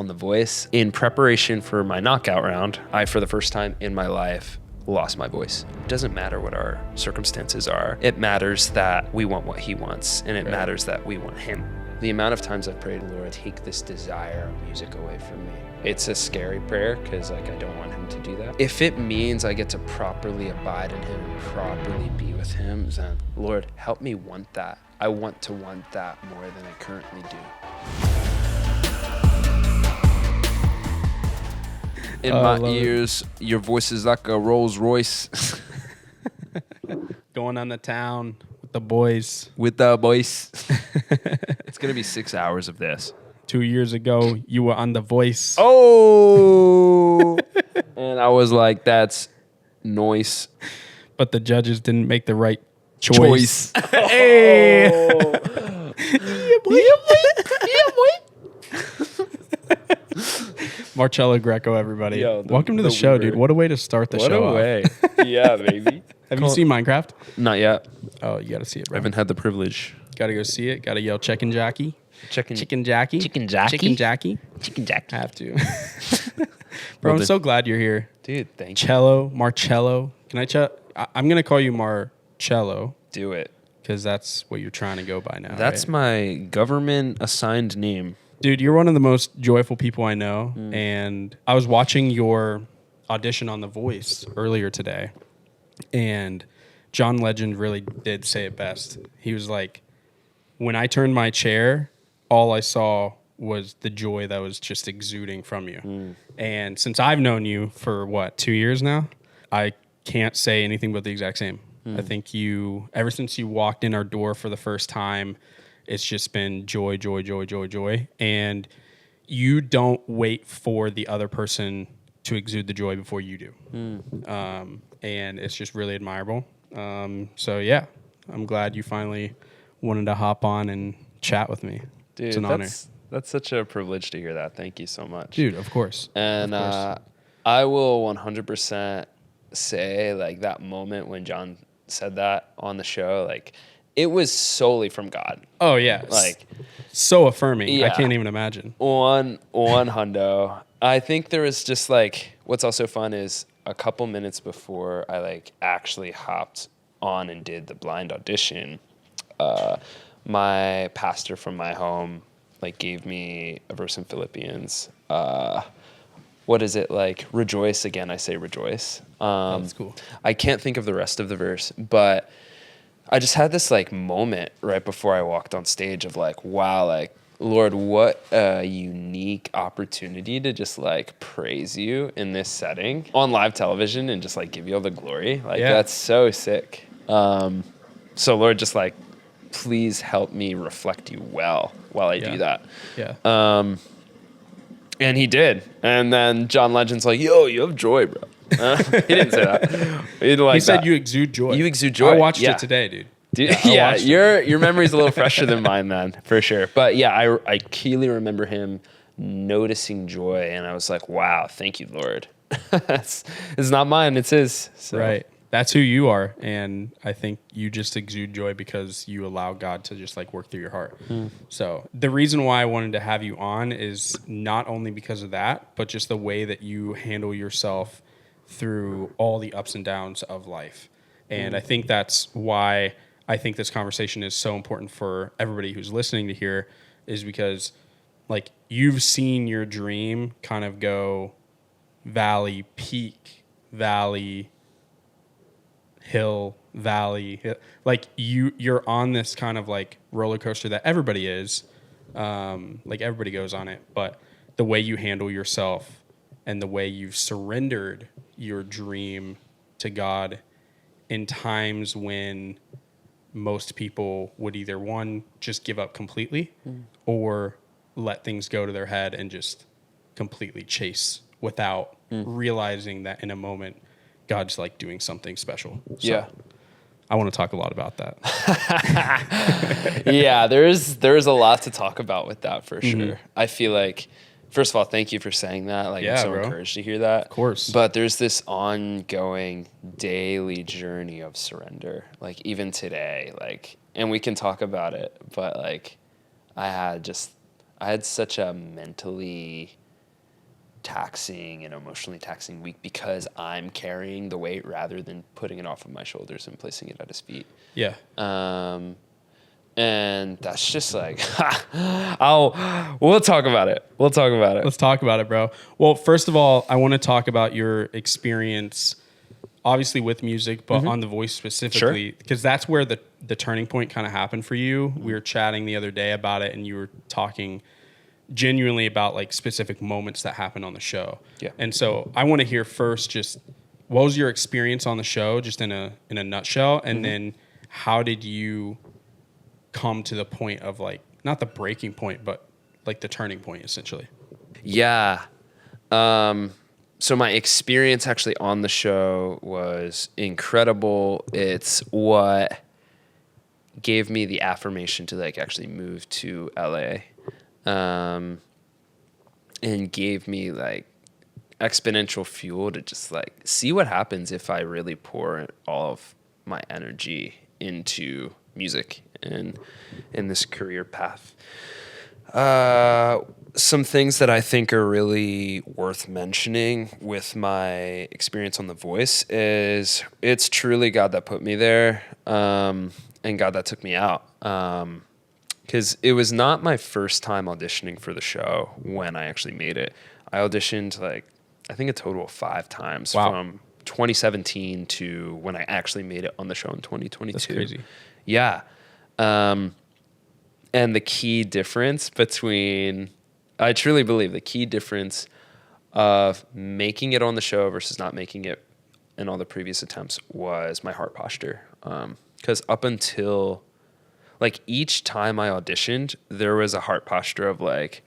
on The Voice. In preparation for my knockout round, I, for the first time in my life, lost my voice. It doesn't matter what our circumstances are. It matters that we want what he wants, and it matters that we want him. The amount of times I've prayed, Lord, take this desire of music away from me. It's a scary prayer because I don't want him to do that. If it means I get to properly abide in him and properly be with him, then Lord, help me want that. I want to want that more than I currently do. In my ears, your voice is like a Rolls Royce. Going on the town with the boys. With the boys. It's going to be 6 hours of this. 2 years ago, you were on The Voice. Oh! And I was like, that's noise. But the judges didn't make the right choice. Hey! Yeah, boy. Marcello Greco, everybody. Yo, welcome to the show, dude. What a way to start the show off. What a way. Yeah, baby. Have you seen Minecraft? Not yet. Oh, you got to see it, bro. I haven't had the privilege. Got to go see it. Got to yell Chicken Jackie. Chicken Jackie. Chicken Jackie? Chicken Jackie. Chicken Jackie. Have to. Bro, I'm so glad you're here. Dude, thank you. Marcello. Can I'm going to call you Marcello. Do it. Because that's what you're trying to go by now. That's right? my government assigned name. Dude, you're one of the most joyful people I know. And I was watching your audition on The Voice earlier today. And John Legend really did say it best. He was like, when I turned my chair, all I saw was the joy that was just exuding from you. And since I've known you for 2 years now, I can't say anything but the exact same. I think ever since you walked in our door for the first time, it's just been joy, joy, joy, joy, joy. And you don't wait for the other person to exude the joy before you do. And it's just really admirable. So yeah, I'm glad you finally wanted to hop on and chat with me. Dude, it's an honor. That's such a privilege to hear that. Thank you so much. Dude, of course. And I will 100% say, like, that moment when John said that on the show, like, it was solely from God. Oh, yeah. Like, so affirming. Yeah. I can't even imagine. One hundo. I think there was just, like, what's also fun is a couple minutes before I, like, actually hopped on and did the blind audition, my pastor from my home, like, gave me a verse in Philippians. What is it, like? Rejoice. Again, I say rejoice. That's cool. I can't think of the rest of the verse, but I just had this, like, moment right before I walked on stage of, like, wow, like, Lord, what a unique opportunity to just, like, praise you in this setting on live television and just, like, give you all the glory. Like, that's so sick. So, Lord, just, like, please help me reflect you well while I do that. Yeah. And he did. And then John Legend's like, yo, you have joy, bro. He didn't say that. He said you exude joy. You exude joy. I watched it today, dude. Yeah, your memory's a little fresher than mine, man, for sure. But yeah, I keenly remember him noticing joy, and I was like, wow, thank you, Lord. It's not mine, it's his. So. Right. That's who you are, and I think you just exude joy because you allow God to just, like, work through your heart. So the reason why I wanted to have you on is not only because of that, but just the way that you handle yourself through all the ups and downs of life. And I think that's why I think this conversation is so important for everybody who's listening to hear, is because, like, you've seen your dream kind of go valley, peak, valley, hill, valley. Like, you're on this kind of, like, roller coaster that everybody is. Like, everybody goes on it. But the way you handle yourself and the way you've surrendered your dream to God in times when most people would either, one, just give up completely or let things go to their head and just completely chase without realizing that in a moment God's, like, doing something special. So Yeah. I want to talk a lot about that. Yeah, there's a lot to talk about with that for sure. I feel like, first of all, thank you for saying that. Like, I'm so encouraged to hear that. Of course. But there's this ongoing daily journey of surrender. Like, even today, like, and we can talk about it, but, like, I had such a mentally taxing and emotionally taxing week because I'm carrying the weight rather than putting it off of my shoulders and placing it at his feet. Yeah. And that's just like, we'll talk about it. We'll talk about it. Let's talk about it, bro. Well, first of all, I want to talk about your experience, obviously with music, but on The Voice specifically, because that's where the turning point kind of happened for you. We were chatting the other day about it, and you were talking genuinely about like specific moments that happened on the show. Yeah. And so I want to hear first, just what was your experience on the show, just in a nutshell, and then how did you come to the point of like, not the breaking point, but like the turning point essentially? Yeah. So my experience actually on the show was incredible. It's what gave me the affirmation to like actually move to LA, and gave me like exponential fuel to just like see what happens if I really pour all of my energy into music and in this career path. Some things that I think are really worth mentioning with my experience on The Voice is it's truly God that put me there, and God that took me out. Because it was not my first time auditioning for the show when I actually made it. I auditioned like, I think a total of 5 times from 2017 to when I actually made it on the show in 2022. That's crazy. Yeah. And the key difference between, I truly believe the key difference of making it on the show versus not making it in all the previous attempts was my heart posture. Because up until, like, each time I auditioned, there was a heart posture of like,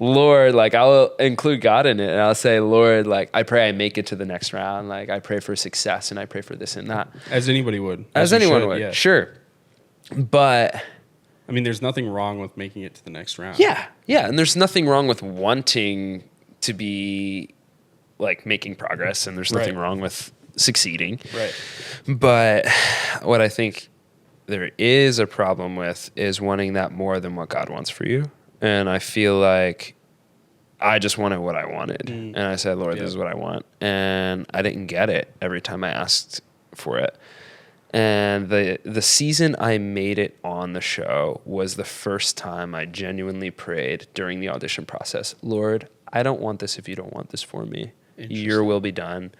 Lord, like, I'll include God in it, and I'll say, Lord, like, I pray I make it to the next round. Like, I pray for success, and I pray for this and that. As anybody would. As anyone would, yeah. Sure. But I mean, there's nothing wrong with making it to the next round. yeah, and there's nothing wrong with wanting to be, like, making progress, and there's nothing wrong with succeeding. Right. But what I think there is a problem with is wanting that more than what God wants for you. And I feel like I just wanted what I wanted. And I said, Lord, this is what I want. And I didn't get it every time I asked for it. And the season I made it on the show was the first time I genuinely prayed during the audition process, Lord, I don't want this if you don't want this for me. Your will be done.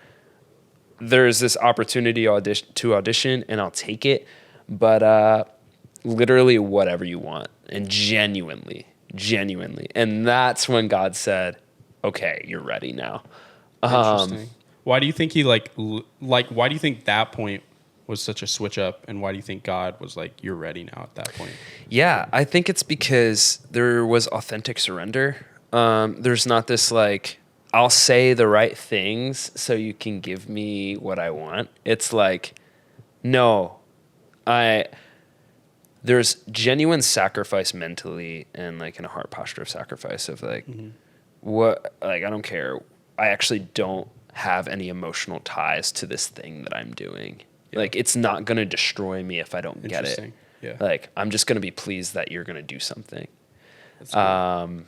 There's this opportunity to audition, and I'll take it. But literally whatever you want. And genuinely. And that's when God said, okay, you're ready now. Interesting. Why do you think he why do you think that point was such a switch up, and why do you think God was like, you're ready now at that point? Yeah, I think it's because there was authentic surrender. There's not this like, I'll say the right things so you can give me what I want. It's like, no, there's genuine sacrifice mentally and like in a heart posture of sacrifice of like, what, like, I don't care. I actually don't have any emotional ties to this thing that I'm doing. Yeah. Like, it's not going to destroy me if I don't get it. Yeah. Like, I'm just going to be pleased that you're going to do something. That's cool.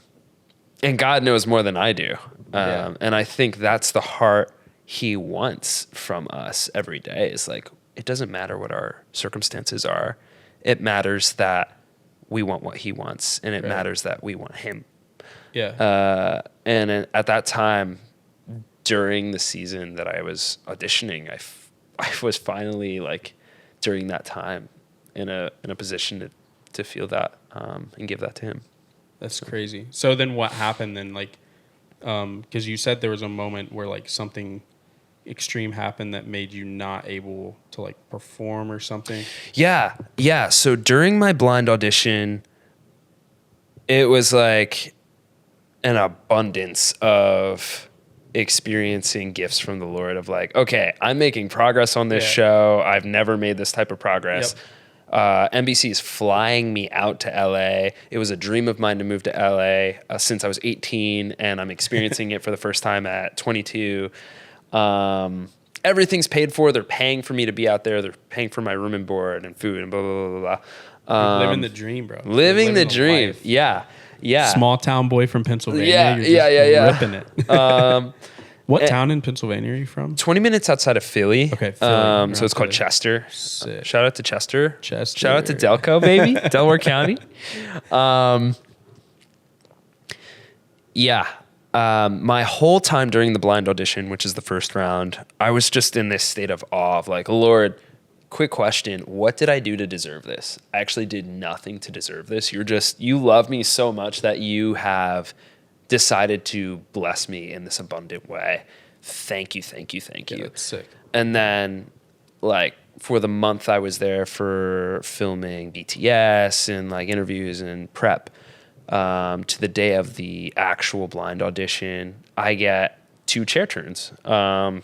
And God knows more than I do. And I think that's the heart he wants from us every day is like, it doesn't matter what our circumstances are. It matters that we want what he wants, and it matters that we want him. Yeah. And at that time, during the season that I was auditioning, I was finally like, during that time, in a position to feel that and give that to him. That's crazy. So then, what happened then? Like, because you said there was a moment where like something extreme happened that made you not able to like perform or something. Yeah. So during my blind audition, it was like an abundance of experiencing gifts from the Lord of like, okay, I'm making progress on this show. I've never made this type of progress. NBC is flying me out to LA. It was a dream of mine to move to LA since I was 18, and I'm experiencing it for the first time at 22. Everything's paid for. They're paying for me to be out there. They're paying for my room and board and food and blah, blah, blah, blah. Living the dream, bro. Living the dream. Life. Yeah. Yeah. Small town boy from Pennsylvania. Yeah, You're yeah. ripping it. What and- town in Pennsylvania are you from? 20 minutes outside of Philly. Okay, Philly. So it's called Philly. Chester. Sick. Shout out to Chester. Chester. Shout out to Delco, baby. Delaware County. Yeah. My whole time during the blind audition, which is the first round, I was just in this state of awe of like, Lord, quick question. What did I do to deserve this? I actually did nothing to deserve this. You love me so much that you have decided to bless me in this abundant way. Thank you. That's sick. And then like for the month I was there for filming BTS and like interviews and prep, to the day of the actual blind audition, I get 2 chair turns. John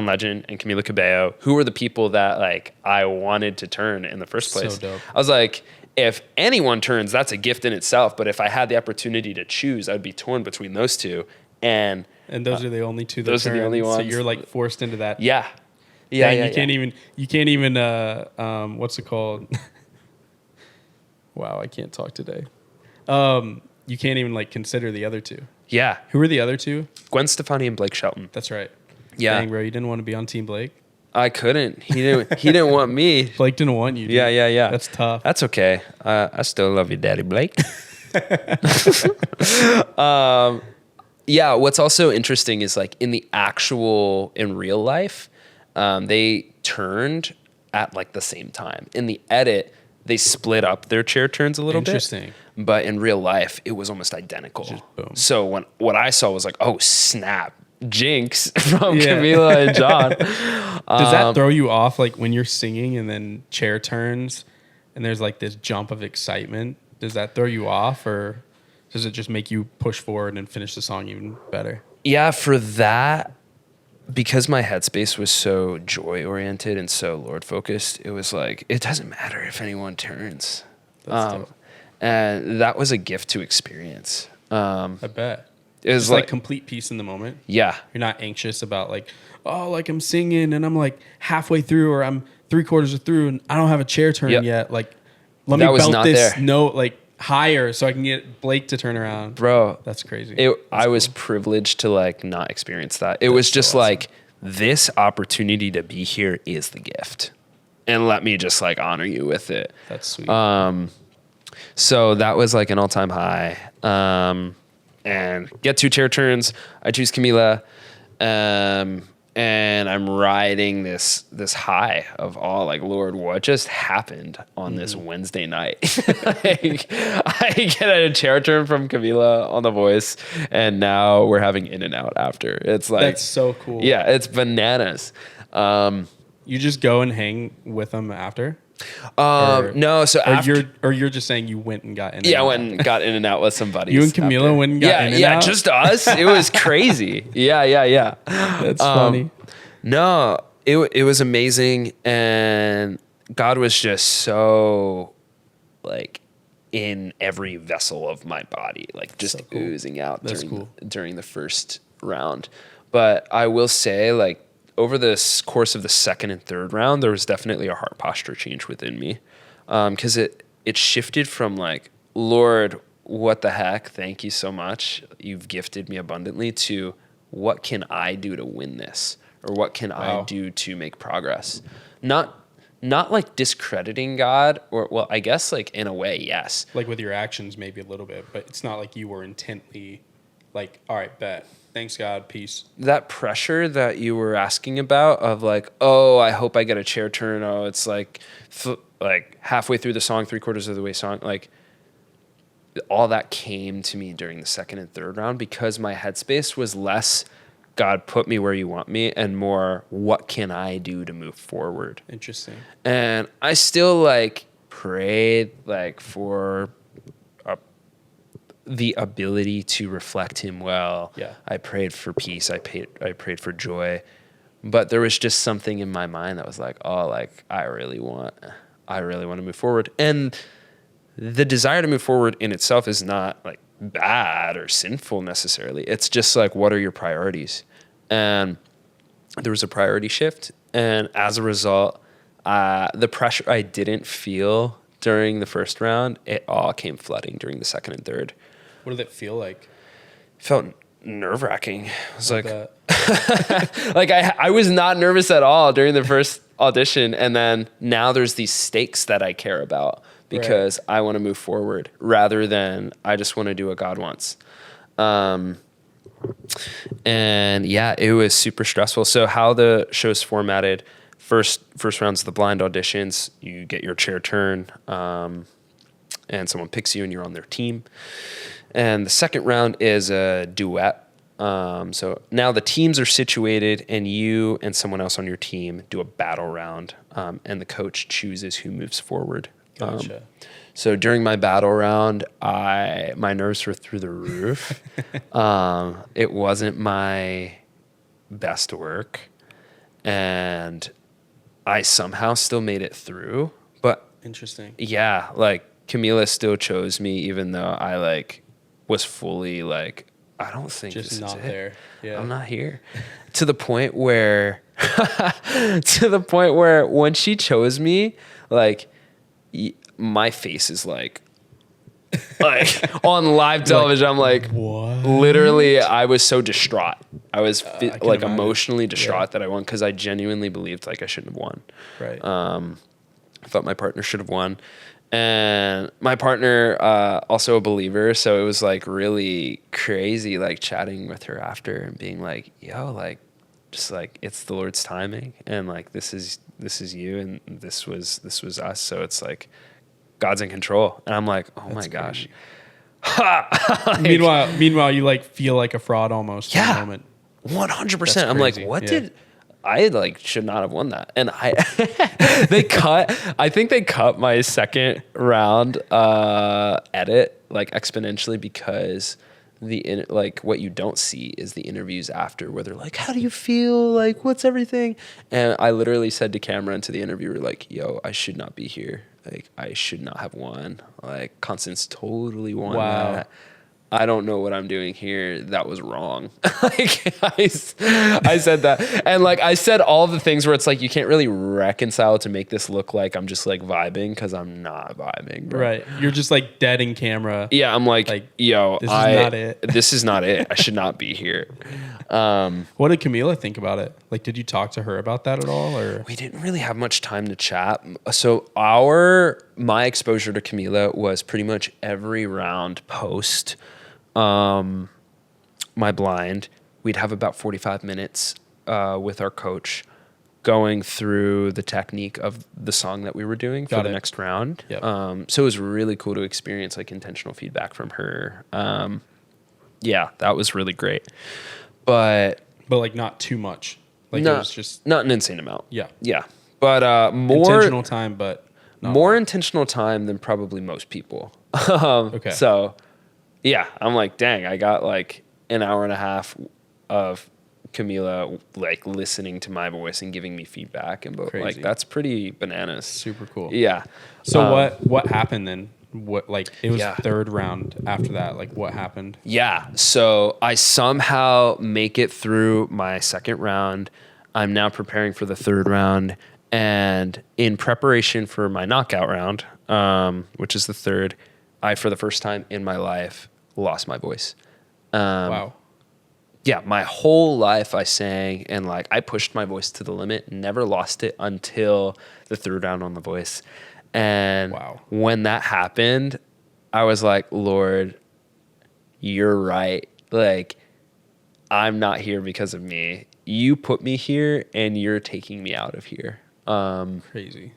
Legend and Camila Cabello, who were the people that like I wanted to turn in the first place. So dope. I was like, if anyone turns, that's a gift in itself. But if I had the opportunity to choose, I'd be torn between those 2. And those are the only 2 that those are the only So ones. you're like forced into that. yeah. You can't even what's it called? Wow, I can't talk today. You can't even like consider the other 2. Yeah. Who were the other 2? Gwen Stefani and Blake Shelton. That's right. Yeah. Dang, bro, you didn't want to be on Team Blake? I couldn't. He didn't want me. Blake didn't want you. Dude. Yeah. That's tough. That's okay. I still love you, Daddy Blake. Yeah, what's also interesting is like in real life, they turned at like the same time. In the edit, they split up their chair turns a little bit. Interesting. But in real life, it was almost identical. Just boom. So what I saw was like, oh, snap. Jinx from Camila and John. Does that throw you off like when you're singing and then chair turns and there's like this jump of excitement? Does that throw you off or does it just make you push forward and finish the song even better? Yeah, for that, because my headspace was so joy oriented and so Lord focused, it was like, it doesn't matter if anyone turns. That's dope. And that was a gift to experience. I bet. It was It's like complete peace in the moment. Yeah. You're not anxious about like, oh, like I'm singing and I'm like halfway through or I'm 3/4 through and I don't have a chair turn yet. Like, let me belt this note like higher so I can get Blake to turn around. Bro. That's crazy. I was privileged to like not experience that. It was just so awesome. Like, this opportunity to be here is the gift. And let me just like honor you with it. That's sweet. So that was like an all-time high. And get 2 chair turns. I choose Camila. And I'm riding this high of all like, Lord, what just happened on this Wednesday night? Like, I get a chair turn from Camila on The Voice, and now we're having In and Out after. It's like, that's so cool. Yeah, it's bananas. You just go and hang with them after? No, so after, you're just saying you went and got in. Yeah, I went and got In and Out with some buddies. You and Camila after. went and got In and Out? Yeah, just us. It was crazy. Yeah. That's funny. No, it was amazing, and God was just so like in every vessel of my body, like just so cool. Oozing out during the first round. But I will say, like, over the course of the second and third round, there was definitely a heart posture change within me, because it shifted from like, Lord, what the heck? Thank you so much. You've gifted me abundantly, to what can I do to win this? Or what can I do to make progress? Not like discrediting God, or, well, I guess like in a way, yes. Like with your actions, maybe a little bit, but it's not like you were intently like, all right, bet. Thanks, God. Peace. That pressure that you were asking about of like, oh, I hope I get a chair turn. Oh, it's like halfway through the song, 3/4 of the way song. Like, all that came to me during the second and third round, because my headspace was less, God, put me where you want me, and more, what can I do to move forward? Interesting. And I still like prayed like for the ability to reflect him well. Yeah. I prayed for peace. I prayed for joy. But there was just something in my mind that was like, oh, like I really want to move forward. And the desire to move forward in itself is not like bad or sinful necessarily. It's just like, what are your priorities? And there was a priority shift. And as a result, the pressure I didn't feel during the first round, it all came flooding during the second and third. What did it feel like? Felt nerve wracking. It was like, That? like I was not nervous at all during the first audition. And then now there's these stakes that I care about because I want to move forward rather than I just want to do what God wants. And yeah, it was super stressful. So how the show's formatted, first round's the blind auditions. You get your chair turn, and someone picks you and you're on their team. And the second round is a duet. So now the teams are situated and you and someone else on your team do a battle round, and the coach chooses who moves forward. Gotcha. So during my battle round, my nerves were through the roof. It wasn't my best work, and I somehow still made it through. But Interesting. yeah, like Camila still chose me, even though I like was fully like, I don't think Just this not is there. it. Yeah. I'm not here. To the point where, when she chose me, like my face is like on live television. I'm like, what? literally, I was so distraught. I was I can like imagine. emotionally distraught that I won because I genuinely believed like I shouldn't have won. Right. I thought my partner should have won. And my partner, also a believer. So it was like really crazy, like chatting with her after and being like, yo, like, just like, it's the Lord's timing. And like, this is you. And this was us. So it's like, God's in control. And I'm like, oh my gosh. Like, Meanwhile, you like feel like a fraud almost in the yeah, moment. 100%. I'm like, crazy. what Yeah. did I like should not have won that. And I I think they cut my second round edit like exponentially because like what you don't see is the interviews after where they're like, how do you feel? Like, what's everything? And I literally said to camera and to the interviewer, like, yo, I should not be here. Like, I should not have won. Like, Constance totally won Wow. that. I don't know what I'm doing here. That was wrong. Like I said that. And like I said all the things where it's like you can't really reconcile to make this look like I'm just like vibing because I'm not vibing. Bro. Right. You're just like dead in camera. Yeah, I'm like yo, this is not it. This is not it. I should not be here. What did Camila think about it? Like, did you talk to her about that at all? Or We didn't really have much time to chat. So my exposure to Camila was pretty much every round post my blind. We'd have about 45 minutes with our coach going through the technique of the song that we were doing for the next round. Yep. So it was really cool to experience like intentional feedback from her. Yeah, that was really great. But like not too much. Like it was just not an insane amount. Yeah. Yeah. But more intentional time, but not more intentional time than probably most people. Okay. So yeah, I'm like, dang, I got like an hour and a half of Camila like listening to my voice and giving me feedback, and Crazy. like that's pretty bananas. super cool. Yeah. So what happened then? What like it was Yeah. third round after that? Like what happened? Yeah. So I somehow make it through my second round. I'm now preparing for the third round, and in preparation for my knockout round, which is the third, I, for the first time in my life, lost my voice. Wow. Yeah, my whole life I sang and like I pushed my voice to the limit, never lost it until the third round on The Voice. And Wow. when that happened, I was like, Lord, you're right. Like, I'm not here because of me. You put me here and you're taking me out of here. Crazy.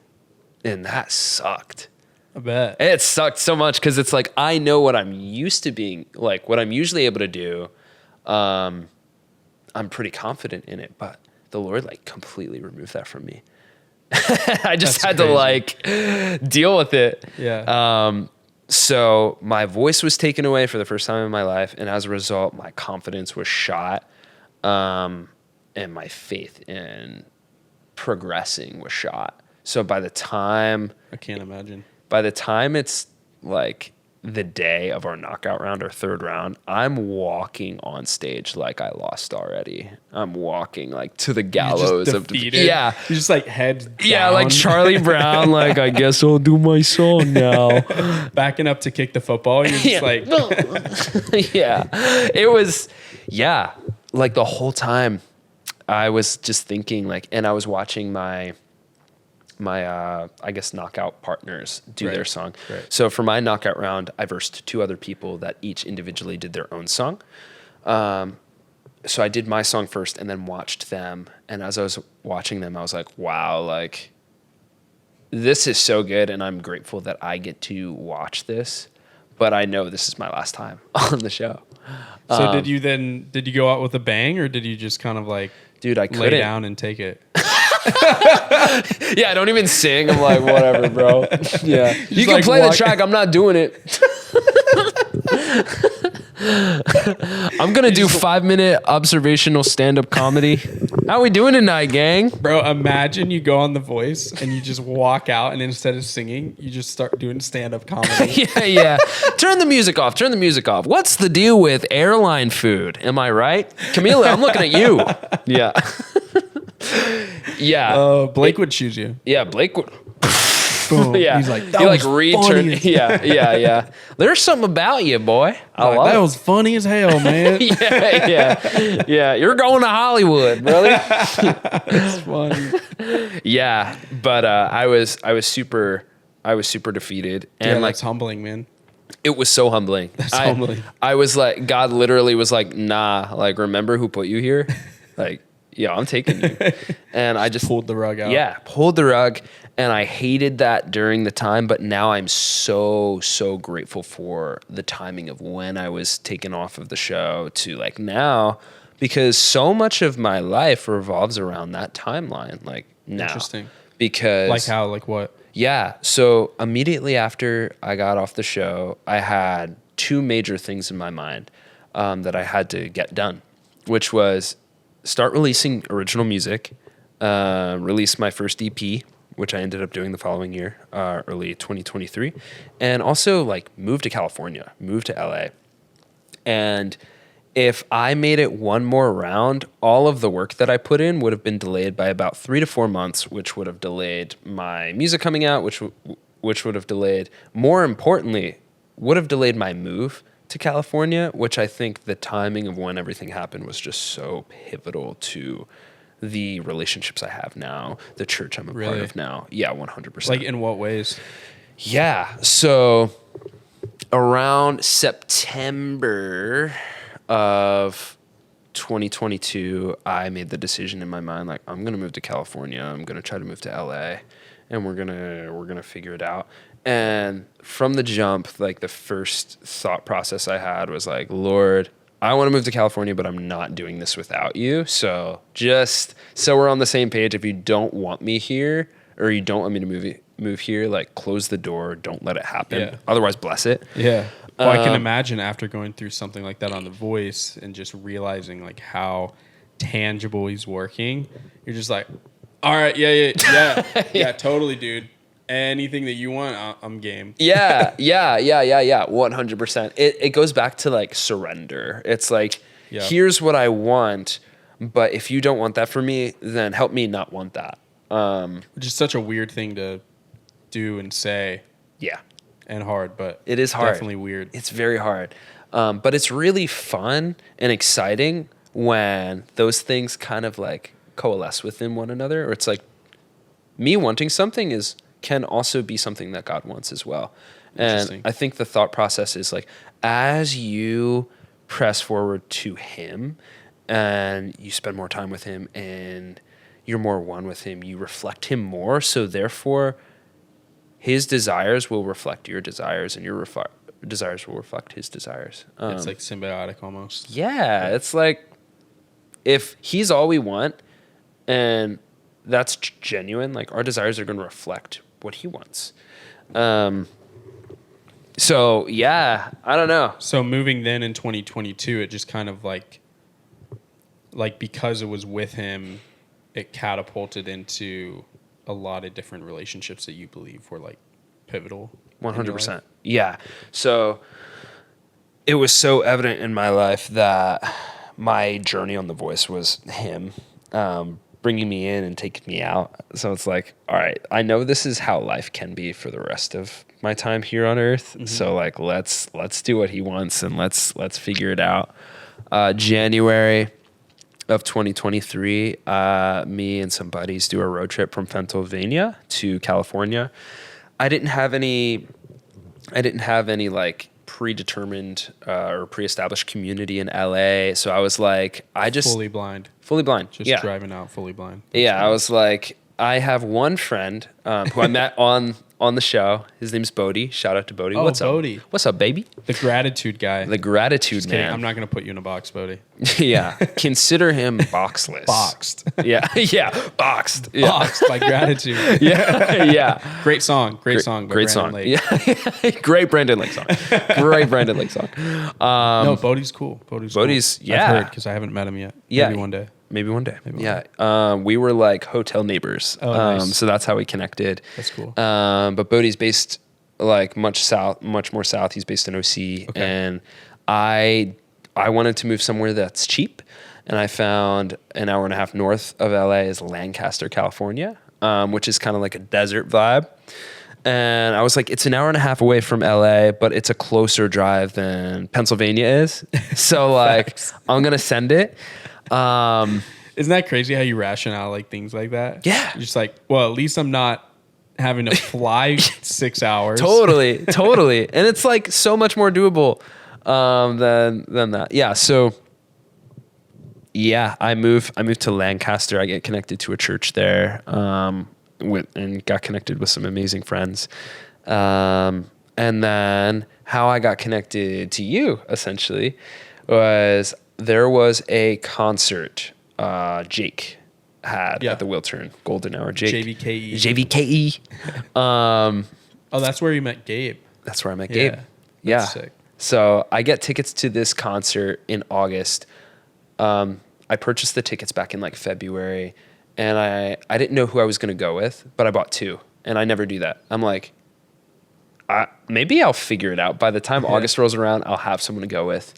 And that sucked. I bet. It sucked so much because it's like I know what I'm used to being, like what I'm usually able to do. I'm pretty confident in it, but the Lord like completely removed that from me. I just had to like deal with it. Yeah. So my voice was taken away for the first time in my life, and as a result, my confidence was shot, and my faith in progressing was shot. So by the time I can't imagine. by the time it's like the day of our knockout round, our third round, I'm walking on stage like I lost already. I'm walking like to the gallows You're of defeated. yeah. You're just like head down. Yeah, like Charlie Brown, like I guess I'll do my song now. Backing up to kick the football. You're just like yeah. It was like the whole time I was just thinking like, and I was watching my I guess knockout partners do their song. Right. So for my knockout round, I versed 2 other people that each individually did their own song. So I did my song first and then watched them. And as I was watching them, I was like, wow, like this is so good. And I'm grateful that I get to watch this, but I know this is my last time on the show. So did you go out with a bang, or did you just kind of like, dude, I lay couldn't. down and take it? Yeah, I don't even sing. I'm like, whatever, bro. Yeah. You can like play the track. I'm not doing it. I'm going to do 5-minute observational stand-up comedy. How we doing tonight, gang? Bro, imagine you go on The Voice and you just walk out, and instead of singing, you just start doing stand-up comedy. Yeah. Turn the music off. Turn the music off. What's the deal with airline food? Am I right? Camila, I'm looking at you. Yeah. Yeah. Blake would choose you. Yeah, Blake would. Boom. Yeah. He's like, that you was return. funny. Yeah. There's something about you, boy. I love that it. was funny as hell, man. Yeah. You're going to Hollywood, brother. It's funny. Yeah, but I was super defeated, and Yeah, like that's humbling, man. it was so humbling. That's humbling. I was like, God literally was like, nah, like remember who put you here? Like, yeah, I'm taking you, and I just Pulled the rug out. Yeah, pulled the rug, and I hated that during the time, but now I'm so grateful for the timing of when I was taken off of the show to like now, because so much of my life revolves around that timeline, like now. Interesting. Because Like how? Like what? yeah, so immediately after I got off the show, I had 2 major things in my mind that I had to get done, which was start releasing original music, release my first EP, which I ended up doing the following year, early 2023, and also like move to California, move to LA. And if I made it one more round, all of the work that I put in would have been delayed by about 3 to 4 months, which would have delayed my music coming out, which would have delayed, more importantly, would have delayed my move to California, which I think the timing of when everything happened was just so pivotal to the relationships I have now, the church I'm a part of now. Yeah, 100%. Like in what ways? Yeah, so around September of 2022, I made the decision in my mind, like, I'm going to move to California. I'm going to try to move to LA, and we're going to figure it out. And from the jump, like the first thought process I had was like, Lord, I want to move to California, but I'm not doing this without you. So just so we're on the same page, if you don't want me here or you don't want me to move here, like close the door. Don't let it happen. Yeah. Otherwise, bless it. Yeah. Well, I can imagine after going through something like that on The Voice and just realizing like how tangible he's working, you're just like, all right, yeah, totally, dude. Anything that you want, I'm game. Yeah, 100%. It goes back to like surrender. It's like, here's what I want, but if you don't want that for me, then help me not want that. Which is such a weird thing to do and say. Yeah. And hard, but it is hard. Definitely weird. It's very hard. But it's really fun and exciting when those things kind of like coalesce within one another, or it's like me wanting something can also be something that God wants as well. And I think the thought process is like, as you press forward to him and you spend more time with him and you're more one with him, you reflect him more. So therefore, his desires will reflect your desires and your desires will reflect his desires. It's like symbiotic almost. Yeah. It's like if he's all we want and that's genuine, like our desires are going to reflect what he wants. So yeah, I don't know. So moving then in 2022, it just kind of like because it was with him, it catapulted into a lot of different relationships that you believe were like pivotal 100%. Yeah. So it was so evident in my life that my journey on The Voice was him bringing me in and taking me out. So it's like, all right, I know this is how life can be for the rest of my time here on earth. Mm-hmm. So like, let's do what he wants and let's figure it out. January of 2023, me and some buddies do a road trip from Pennsylvania to California. I didn't have any like predetermined or pre-established community in LA. So I was like, fully blind. Just driving out fully blind. That's nice. I was like, I have one friend who I met on the show. His name's Bodie. Shout out to Bodie. Oh, What's Bodie. Up? What's up, baby? The gratitude guy. The gratitude man. I'm not going to put you in a box, Bodie. Yeah. Consider him boxless. Boxed. Yeah. Yeah. Boxed. Yeah. Boxed by gratitude. Yeah. Yeah. Great song. Great song. Great song. Lake. Yeah. Great Brandon Lake song. Great Brandon Lake song. No, Bodie's cool. Bodie's cool. Yeah. I've heard because I haven't met him yet. Yeah. Maybe one day. Maybe one day. We were like hotel neighbors. Oh, nice. So that's how we connected. That's cool. But Bodie's based like much more south. He's based in OC. Okay. And I wanted to move somewhere that's cheap. And I found an hour and a half north of LA is Lancaster, California, which is kind of like a desert vibe. And I was like, it's an hour and a half away from LA, but it's a closer drive than Pennsylvania is. So like, I'm going to send it. Isn't that crazy how you ration out like things like that? Yeah. You're just like, well, at least I'm not having to fly 6 hours. Totally. And it's like so much more doable than that. Yeah. So yeah, I moved to Lancaster. I get connected to a church there, and got connected with some amazing friends. And then how I got connected to you essentially was there was a concert Jake had at the Wiltern Golden Hour. Jake. JVKE. Oh, that's where you met Gabe. That's where I met Gabe. That's sick. So I get tickets to this concert in August. I purchased the tickets back in like February, and I didn't know who I was going to go with, but I bought two, and I never do that. I'm like, maybe I'll figure it out. By the time August rolls around, I'll have someone to go with.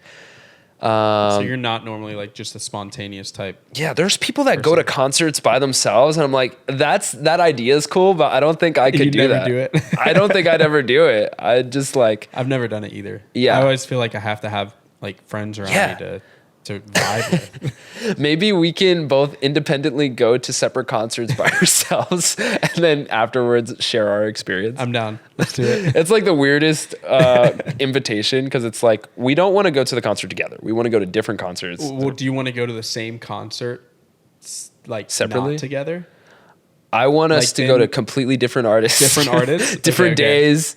So you're not normally like just a spontaneous type. Yeah, there's people that go to concerts by themselves, and I'm like, that idea is cool, but I don't think I could do that. Do it. I don't think I'd ever do it. I just like I've never done it either. Yeah, I always feel like I have to have like friends around me to vibe with. Maybe we can both independently go to separate concerts by ourselves, and then afterwards share our experience. I'm down. Let's do it. It's like the weirdest invitation because it's like we don't want to go to the concert together. We want to go to different concerts. Well, do you want to go to the same concert like separately, not together? I want us to go to completely different artists. Different days.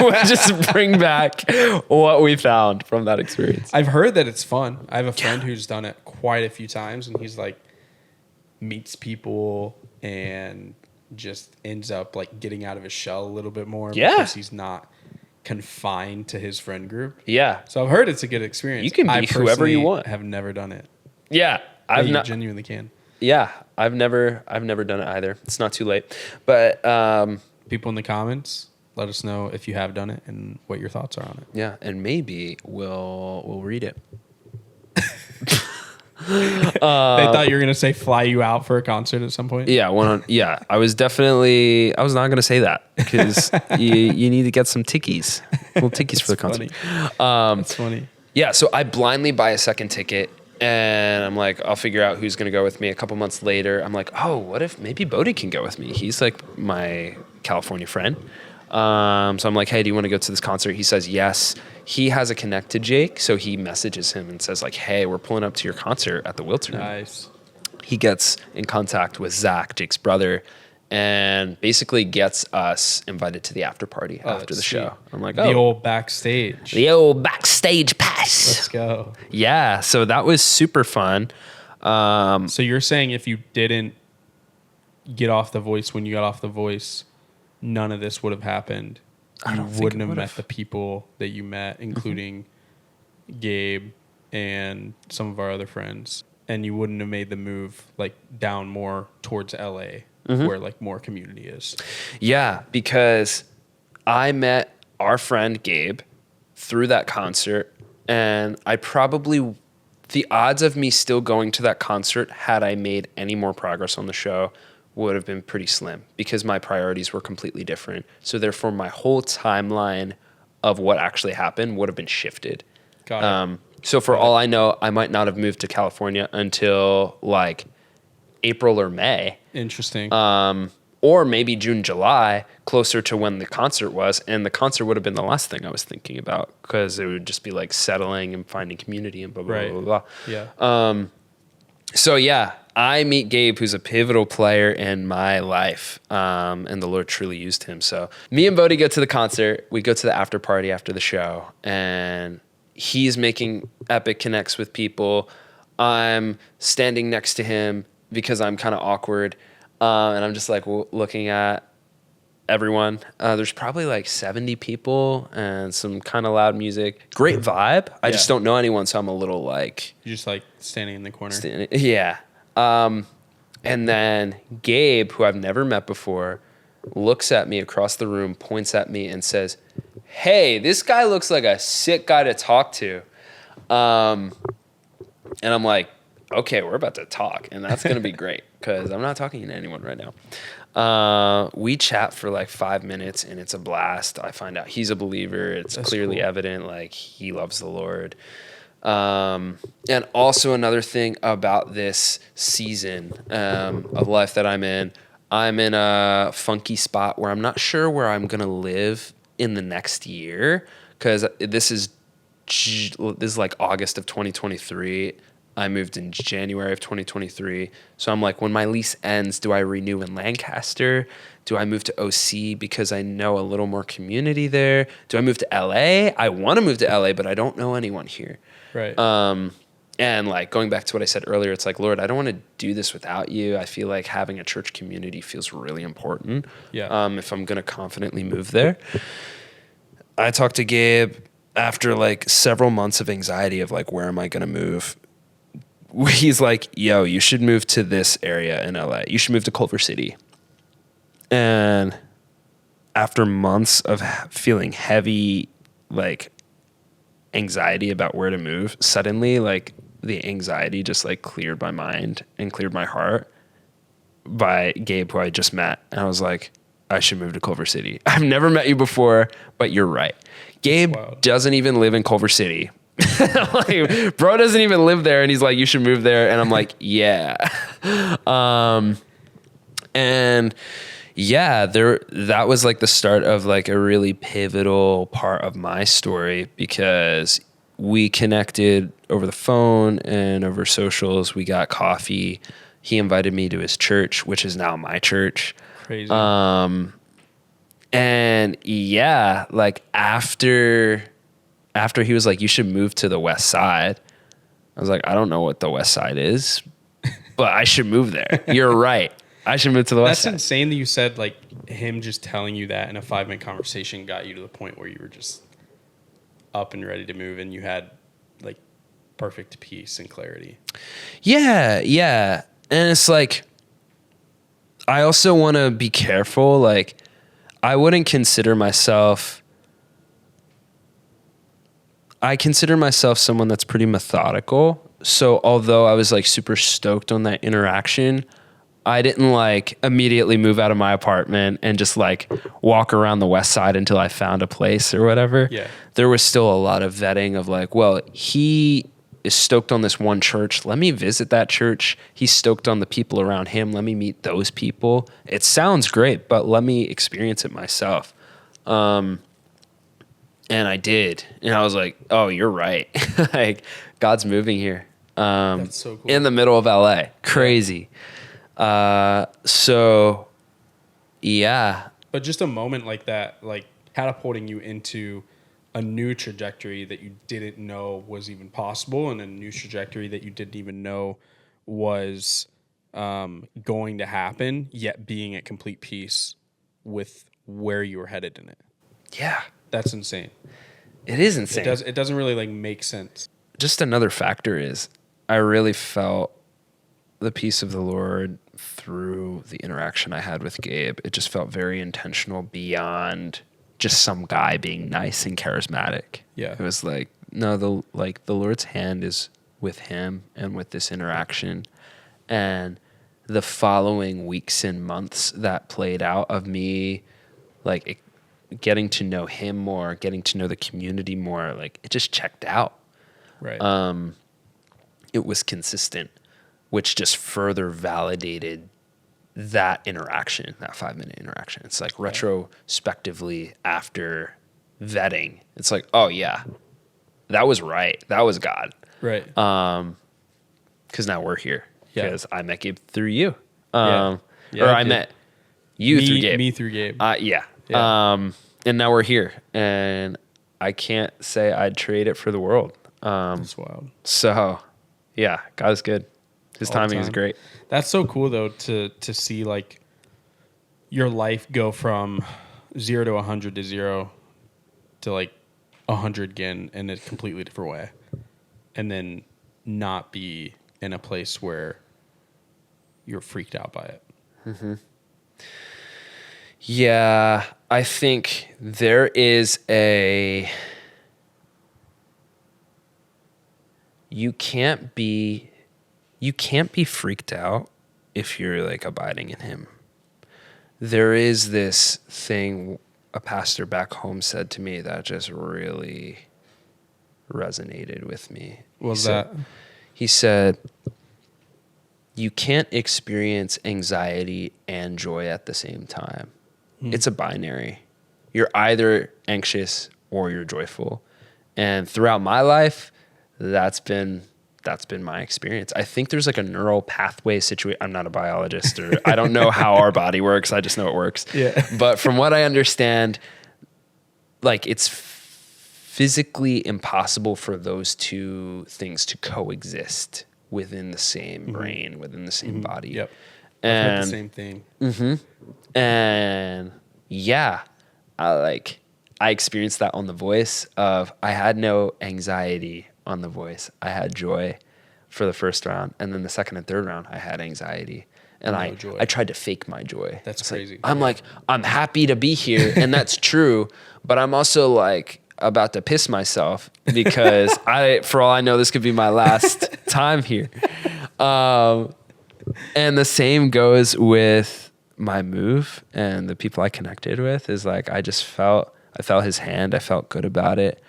We'll just bring back what we found from that experience. I've heard that it's fun. I have a friend who's done it quite a few times, and he's like meets people and just ends up like getting out of his shell a little bit more because he's not confined to his friend group. Yeah. So I've heard it's a good experience. You can be whoever you want. I have never done it. Yeah. You genuinely can. Yeah, I've never done it either. It's not too late, but people in the comments, let us know if you have done it and what your thoughts are on it. Yeah, and maybe we'll read it. They thought you were gonna say fly you out for a concert at some point. Yeah, I was not gonna say that because you need to get some tickies, little tickies for the concert. That's funny. Yeah, so I blindly buy a second ticket. And I'm like, I'll figure out who's going to go with me. A couple months later, I'm like, oh, what if maybe Bodie can go with me? He's like my California friend. So I'm like, hey, do you want to go to this concert? He says yes. He has a connect to Jake, so he messages him and says like, hey, we're pulling up to your concert at the Wiltern. Nice. He gets in contact with Zach, Jake's brother, and basically gets us invited to the after party after the show. I'm like, the old backstage. The old backstage pass. Let's go. Yeah, so that was super fun. So you're saying if you didn't get off The Voice when you got off The Voice, none of this would have happened. You wouldn't have met the people that you met, including Gabe and some of our other friends, and you wouldn't have made the move like down more towards LA. Where like more community is. Yeah, because I met our friend Gabe through that concert, and the odds of me still going to that concert had I made any more progress on the show would have been pretty slim because my priorities were completely different. So therefore my whole timeline of what actually happened would have been shifted. Got it. So for all I know, I might not have moved to California until like April or May. Interesting. Or maybe June, July, closer to when the concert was. And the concert would have been the last thing I was thinking about because it would just be like settling and finding community and blah, blah, Right. blah, blah, blah. Yeah. So yeah, I meet Gabe, who's a pivotal player in my life, and the Lord truly used him. So me and Bodie go to the concert. We go to the after party after the show, and he's making epic connects with people. I'm standing next to him because I'm kind of awkward, and I'm just like looking at everyone. There's probably like 70 people and some kind of loud music. Great vibe. I just don't know anyone, so I'm a little like... You're just like standing in the corner. Yeah. And then Gabe, who I've never met before, looks at me across the room, points at me and says, "Hey, this guy looks like a sick guy to talk to." And I'm like, okay, we're about to talk, and that's going to be great because I'm not talking to anyone right now. We chat for like 5 minutes, and it's a blast. I find out he's a believer. It's clearly evident, like he loves the Lord. And also another thing about this season of life that I'm in a funky spot where I'm not sure where I'm going to live in the next year because this is like August of 2023. I moved in January of 2023. So I'm like, when my lease ends, do I renew in Lancaster? Do I move to OC because I know a little more community there? Do I move to LA? I want to move to LA, but I don't know anyone here. Right. And like going back to what I said earlier, it's like, Lord, I don't want to do this without you. I feel like having a church community feels really important. Yeah. If I'm going to confidently move there. I talked to Gabe after like several months of anxiety of like, where am I going to move? He's like, yo, you should move to this area in LA. You should move to Culver City. And after months of feeling heavy, like anxiety about where to move, suddenly like the anxiety just like cleared my mind and cleared my heart by Gabe, who I just met. And I was like, I should move to Culver City. I've never met you before, but you're right. Gabe doesn't even live in Culver City. Like, bro doesn't even live there, and he's like, you should move there. And I'm like, yeah. And yeah, that was like the start of like a really pivotal part of my story because we connected over the phone and over socials. We got coffee. He invited me to his church, which is now my church. Crazy. And yeah, like after he was like, you should move to the West Side, I was like, I don't know what the West Side is, but I should move there. You're right. I should move to the West Side. That's insane that you said like him just telling you that in a 5-minute conversation got you to the point where you were just up and ready to move and you had like perfect peace and clarity. Yeah. Yeah. And it's like, I also want to be careful. Like, I wouldn't consider myself... I consider myself someone that's pretty methodical. So although I was like super stoked on that interaction, I didn't like immediately move out of my apartment and just like walk around the West Side until I found a place or whatever. Yeah. There was still a lot of vetting of like, well, he is stoked on this one church. Let me visit that church. He's stoked on the people around him. Let me meet those people. It sounds great, but let me experience it myself. And I did. And I was like, oh, you're right. Like, God's moving here. That's so cool. In the middle of LA. Crazy. So, yeah. But just a moment like that, like catapulting you into a new trajectory that you didn't know was even possible and a new trajectory that you didn't even know was going to happen, yet being at complete peace with where you were headed in it. Yeah. That's insane. It is insane. It doesn't really like make sense. Just another factor is I really felt the peace of the Lord through the interaction I had with Gabe. It just felt very intentional beyond just some guy being nice and charismatic. Yeah. It was like, no, the Lord's hand is with him and with this interaction. And the following weeks and months that played out of me, like, getting to know him more, getting to know the community more, like, it just checked out. Right. It was consistent, which just further validated that interaction, that 5-minute interaction. It's like retrospectively after vetting, it's like, oh yeah, that was right. That was God. Right. Because now we're here. Yeah. Because I met Gabe through you. Yeah, Or I met you through Gabe. Me through Gabe. Yeah. Yeah. And now we're here. And I can't say I'd trade it for the world. That's wild. So, yeah, God is good. His All the timing is time. great. That's so cool though to see like your life go from 0 to 100 to 0 to like 100 again in a completely different way, and then not be in a place where you're freaked out by it. Mm-hmm. Yeah, I think there is you can't be freaked out if you're like abiding in him. There is this thing a pastor back home said to me that just really resonated with me. What was that? He said, you can't experience anxiety and joy at the same time. It's a binary. You're either anxious or you're joyful. And throughout my life, that's been my experience. I think there's like a neural pathway situation. I'm not a biologist, or I don't know how our body works. I just know it works. Yeah. But from what I understand, like, it's physically impossible for those two things to coexist within the same brain, within the same body. Yep. And I've heard the same thing. and yeah, I experienced that on The Voice. I had no anxiety on The Voice. I had joy for the first round, and then the second and third round, I had anxiety. And No I joy. tried to fake my joy. That's It's crazy. Like, I'm like, I'm happy to be here, and that's true. But I'm also like about to piss myself because for all I know, this could be my last time here. And the same goes with my move and the people I connected with. Is like, I felt his hand. I felt good about it.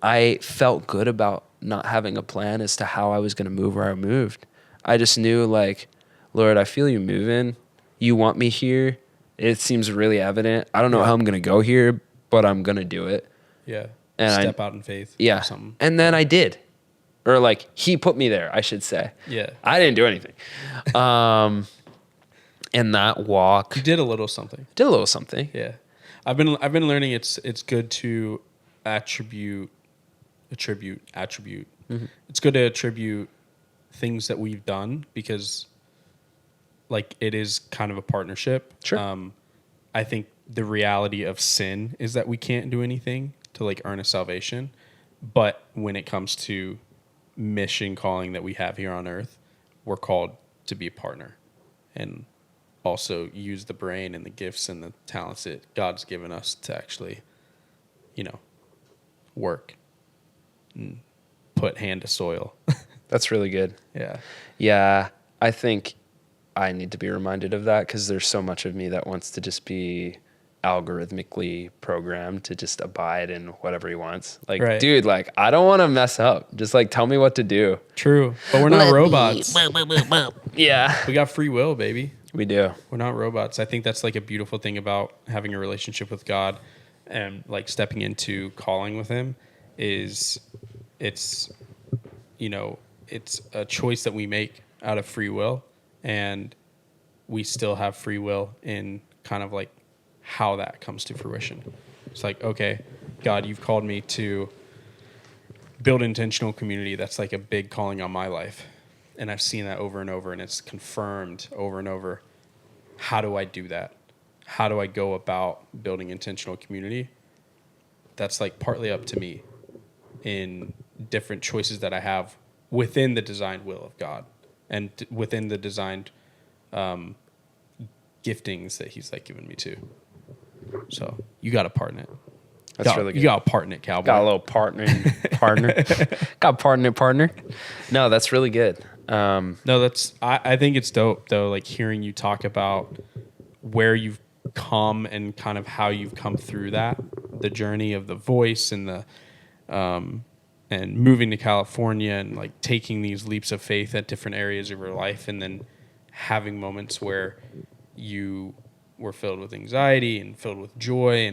I felt good about not having a plan as to how I was going to move where I moved. I just knew, like, Lord, I feel you moving. You want me here. It seems really evident. I don't know how I'm going to go here, but I'm going to do it. Yeah. And Step out in faith. Yeah. Or something. And then I did. Or like, he put me there, I should say. Yeah. I didn't do anything. And that walk You did a little something. did a little something. Yeah. I've been learning it's good to attribute. It's good to attribute things that we've done, because like it is kind of a partnership. Sure. I think the reality of sin is that we can't do anything to like earn a salvation. But when it comes to mission calling that we have here on earth, we're called to be a partner and also use the brain and the gifts and the talents that God's given us to actually, work and put hand to soil. That's really good. Yeah. Yeah. I think I need to be reminded of that, because there's so much of me that wants to just be algorithmically programmed to just abide in whatever he wants. Like, Right. dude, like, I don't want to mess up. Just like, tell me what to do. True. But we're not robots. Yeah. We got free will, baby. We do. We're not robots. I think that's like a beautiful thing about having a relationship with God and like stepping into calling with him is it's a choice that we make out of free will, and we still have free will in kind of like how that comes to fruition. It's like, okay, God, you've called me to build intentional community. That's like a big calling on my life. And I've seen that over and over, and it's confirmed over and over. How do I do that? How do I go about building intentional community? That's like partly up to me in different choices that I have within the designed will of God and within the designed giftings that he's like given me to. So you got to partner it. That's really good. You got a partner, cowboy. Got a little partner. Got partner. No, that's really good. No, I think it's dope though, like hearing you talk about where you've come and kind of how you've come through that, the journey of the voice and the and moving to California and like taking these leaps of faith at different areas of your life, and then having moments where you were filled with anxiety and filled with joy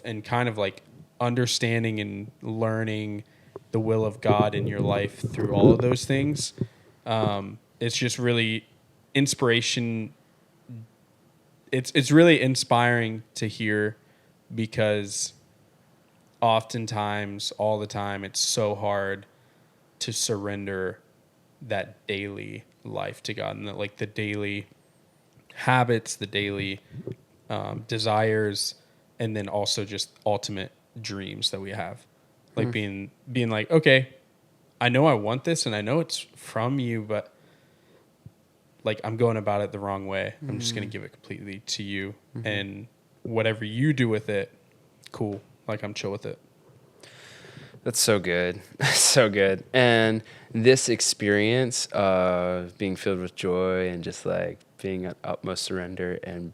and kind of like understanding and learning the will of God in your life through all of those things. It's just really inspiration. It's really inspiring to hear, because oftentimes, all the time, it's so hard to surrender that daily life to God, and the daily habits, the daily desires, and then also just ultimate dreams that we have. Like being like, okay, I know I want this and I know it's from you, but like I'm going about it the wrong way. I'm just going to give it completely to you, and whatever you do with it, cool. Like I'm chill with it. That's so good. So good. And this experience of being filled with joy and just like being at utmost surrender and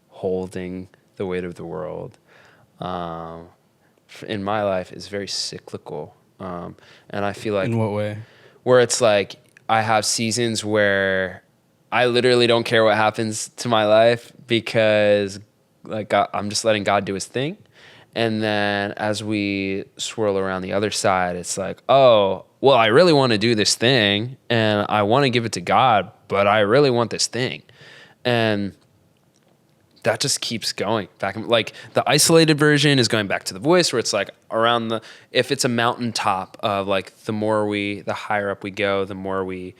holding the weight of the world in my life is very cyclical. And I feel like... In what way? Where it's like I have seasons where I literally don't care what happens to my life, because like I'm just letting God do his thing. And then as we swirl around the other side, it's like, oh, well, I really want to do this thing and I want to give it to God, but I really want this thing. And that just keeps going back. Like the isolated version is going back to the voice, where it's like around if it's a mountaintop of like, the higher up we go, the more we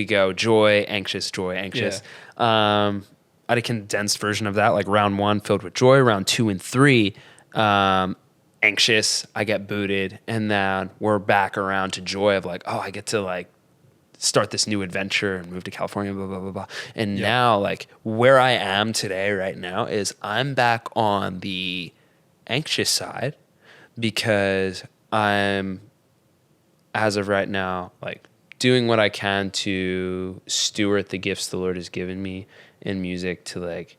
go joy, anxious. Yeah. I had a condensed version of that, like round 1 filled with joy, round 2 and 3, anxious, I get booted, and then we're back around to joy of like, oh, I get to like start this new adventure and move to California, blah, blah, blah, blah. And now like where I am today right now is I'm back on the anxious side, because I'm, as of right now, like doing what I can to steward the gifts the Lord has given me in music, to like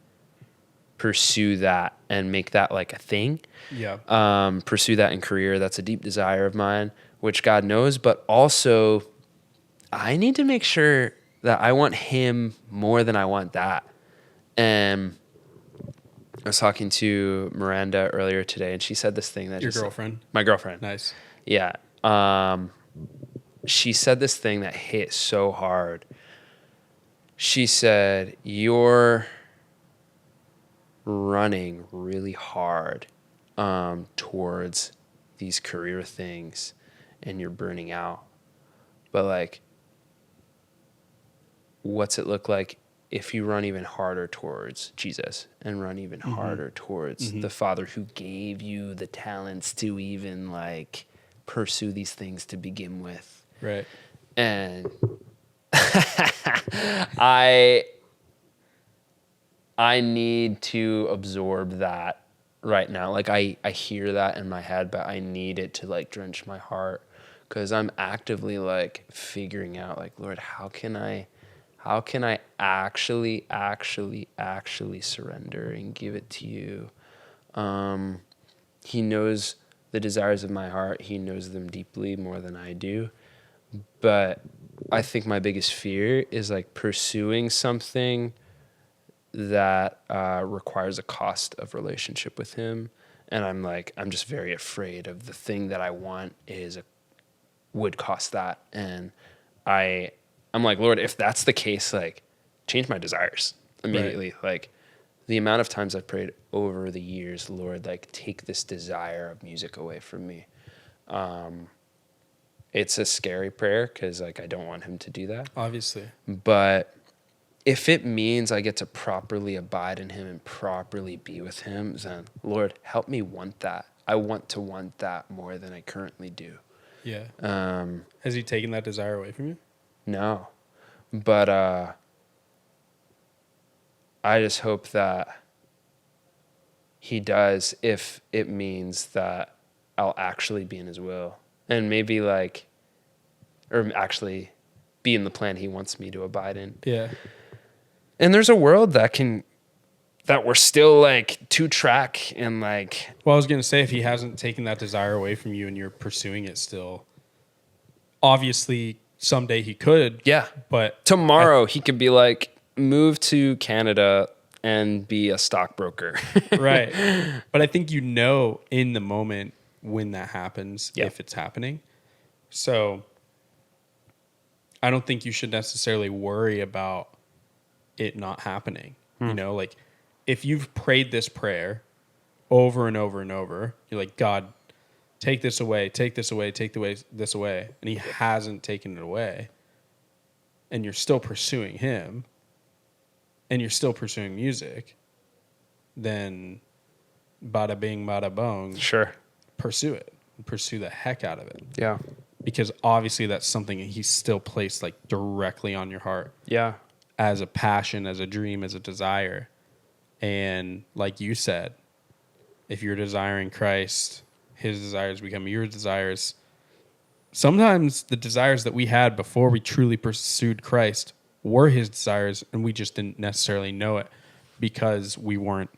pursue that and make that like a thing. Yeah. Pursue that in career. That's a deep desire of mine, which God knows, but also I need to make sure that I want him more than I want that. And I was talking to Miranda earlier today, and she said this thing that... Your girlfriend? My girlfriend. Nice. Yeah. She said this thing that hit so hard. She said, you're running really hard towards these career things and you're burning out. But like, what's it look like if you run even harder towards Jesus and run even harder towards the Father who gave you the talents to even like pursue these things to begin with? Right. And I need to absorb that right now. Like I hear that in my head, but I need it to like drench my heart, because I'm actively like figuring out like, Lord, how can I actually surrender and give it to you? He knows the desires of my heart. He knows them deeply more than I do. But I think my biggest fear is like pursuing something that requires a cost of relationship with him. And I'm just very afraid of the thing that I want would cost that. And I'm like, Lord, if that's the case, like change my desires immediately. Right. Like the amount of times I've prayed over the years, Lord, like take this desire of music away from me. It's a scary prayer, because like I don't want him to do that. Obviously. But if it means I get to properly abide in him and properly be with him, then Lord, help me want that. I want to want that more than I currently do. Yeah. Has he taken that desire away from you? No. But I just hope that he does if it means that I'll actually be in his will and maybe like, or actually be in the plan he wants me to abide in. Yeah. And there's a world that we're still like 2-track and like. Well, I was going to say, if he hasn't taken that desire away from you and you're pursuing it still, obviously someday he could. Yeah. But Tomorrow he could be like, move to Canada and be a stockbroker. Right. But I think in the moment when that happens, if it's happening. So I don't think you should necessarily worry about it not happening. You know, like if you've prayed this prayer over and over and over, you're like, God, take this away, take this away, take this away. And he hasn't taken it away. And you're still pursuing him and you're still pursuing music, then bada bing, bada bong. Sure. Pursue it. Pursue the heck out of it. Yeah. Because obviously that's something he's still placed like directly on your heart. Yeah. As a passion, as a dream, as a desire. And like you said, if you're desiring Christ, his desires become your desires. Sometimes the desires that we had before we truly pursued Christ were his desires, and we just didn't necessarily know it because we weren't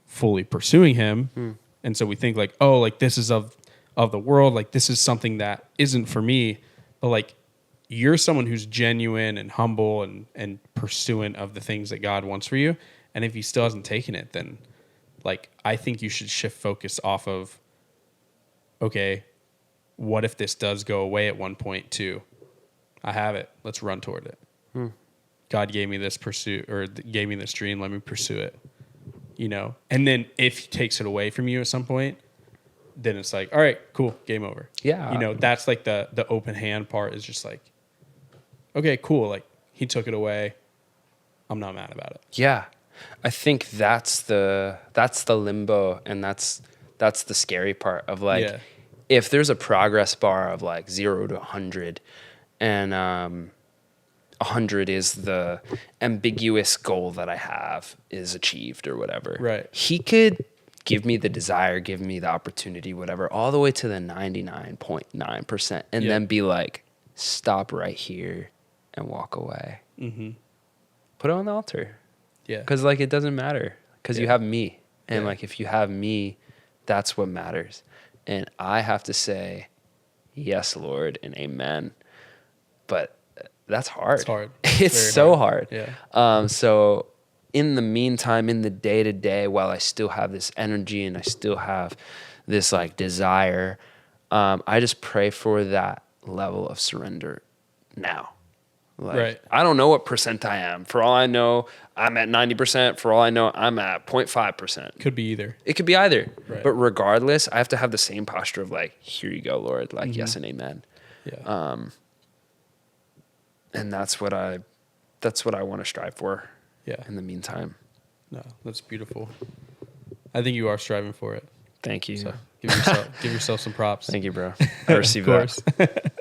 fully pursuing him. And so we think like, oh, like this is of the world, like this is something that isn't for me. But like you're someone who's genuine and humble and pursuant of the things that God wants for you. And if he still hasn't taken it, then like I think you should shift focus off of, okay, what if this does go away at one point too? I have it. Let's run toward it. God gave me this pursuit or gave me this dream. Let me pursue it. You know? And then if he takes it away from you at some point, then it's like, all right, cool, game over. Yeah. You know, that's like the open hand part is just like, okay, cool. Like he took it away. I'm not mad about it. Yeah. I think that's the limbo, and that's the scary part of like, if there's a progress bar of like 0 to 100 and 100 is the ambiguous goal that I have is achieved or whatever. Right. He could give me the desire, give me the opportunity, whatever, all the way to the 99.9% and then be like, stop right here and walk away. Put it on the altar. Yeah. Because like it doesn't matter because you have me. And like if you have me, that's what matters. And I have to say, yes, Lord, and amen. But that's hard. It's hard. It's so hard. Yeah. So in the meantime, in the day to day, while I still have this energy and I still have this like desire, I just pray for that level of surrender now. Like, I don't know what percent I am. For all I know, I'm at 90%. For all I know, I'm at 0.5%. Could be either. It could be either. Right. But regardless, I have to have the same posture of like, here you go, Lord. Like, yes and amen. Yeah. And that's what I want to strive for. Yeah. In the meantime. No, that's beautiful. I think you are striving for it. Thank you. So give yourself some props. Thank you, bro. I received that.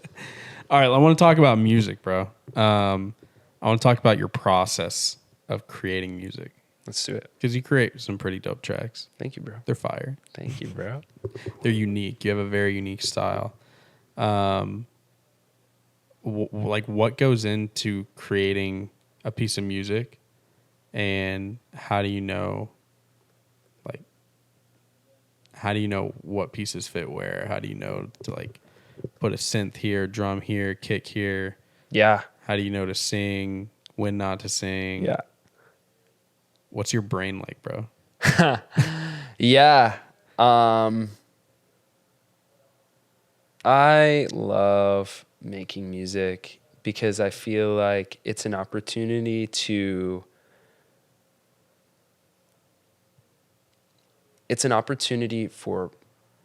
All right, I want to talk about music, bro. I want to talk about your process of creating music. Let's do it. Because you create some pretty dope tracks. Thank you, bro. They're fire. Thank you, bro. They're unique. You have a very unique style. Like what goes into creating a piece of music, and how do you know what pieces fit where? How do you know to like put a synth here, drum here, kick here? Yeah. How do you know to sing, when not to sing? Yeah. What's your brain like, bro? Yeah. I love making music because I feel like it's an opportunity for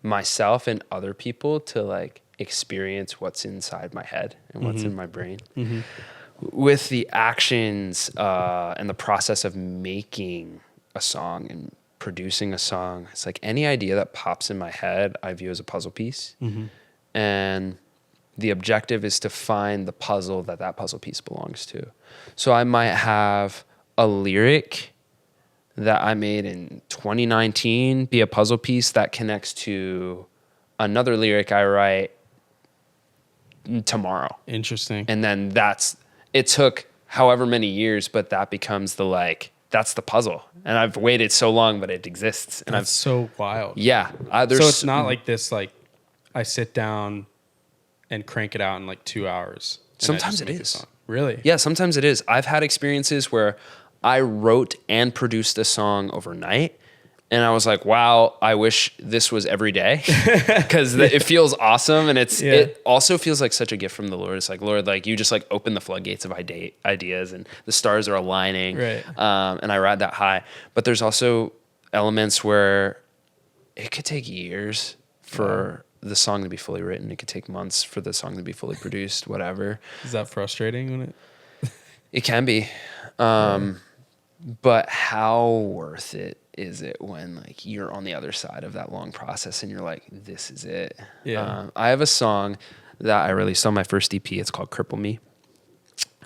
myself and other people to like experience what's inside my head and what's in my brain. With the actions and the process of making a song and producing a song, it's like any idea that pops in my head, I view as a puzzle piece. And the objective is to find the puzzle that puzzle piece belongs to. So I might have a lyric that I made in 2019 be a puzzle piece that connects to another lyric I write tomorrow. Interesting. And then it took however many years, but that becomes that's the puzzle. And I've waited so long, but it exists. And That's so wild. yeah. So it's not like this, like I sit down and crank it out in like 2 hours. Sometimes it is. Really? Yeah, sometimes it is. I've had experiences where I wrote and produced a song overnight, and I was like, wow, I wish this was every day, because it feels awesome. And it also feels like such a gift from the Lord. It's like, Lord, like you just like open the floodgates of ideas and the stars are aligning. Right. And I ride that high. But there's also elements where it could take years for the song to be fully written. It could take months for the song to be fully produced, whatever. Is that frustrating when It can be. But how worth it is it when like you're on the other side of that long process and you're like, this is it. Yeah. I have a song that I released on my first EP. It's called Cripple Me.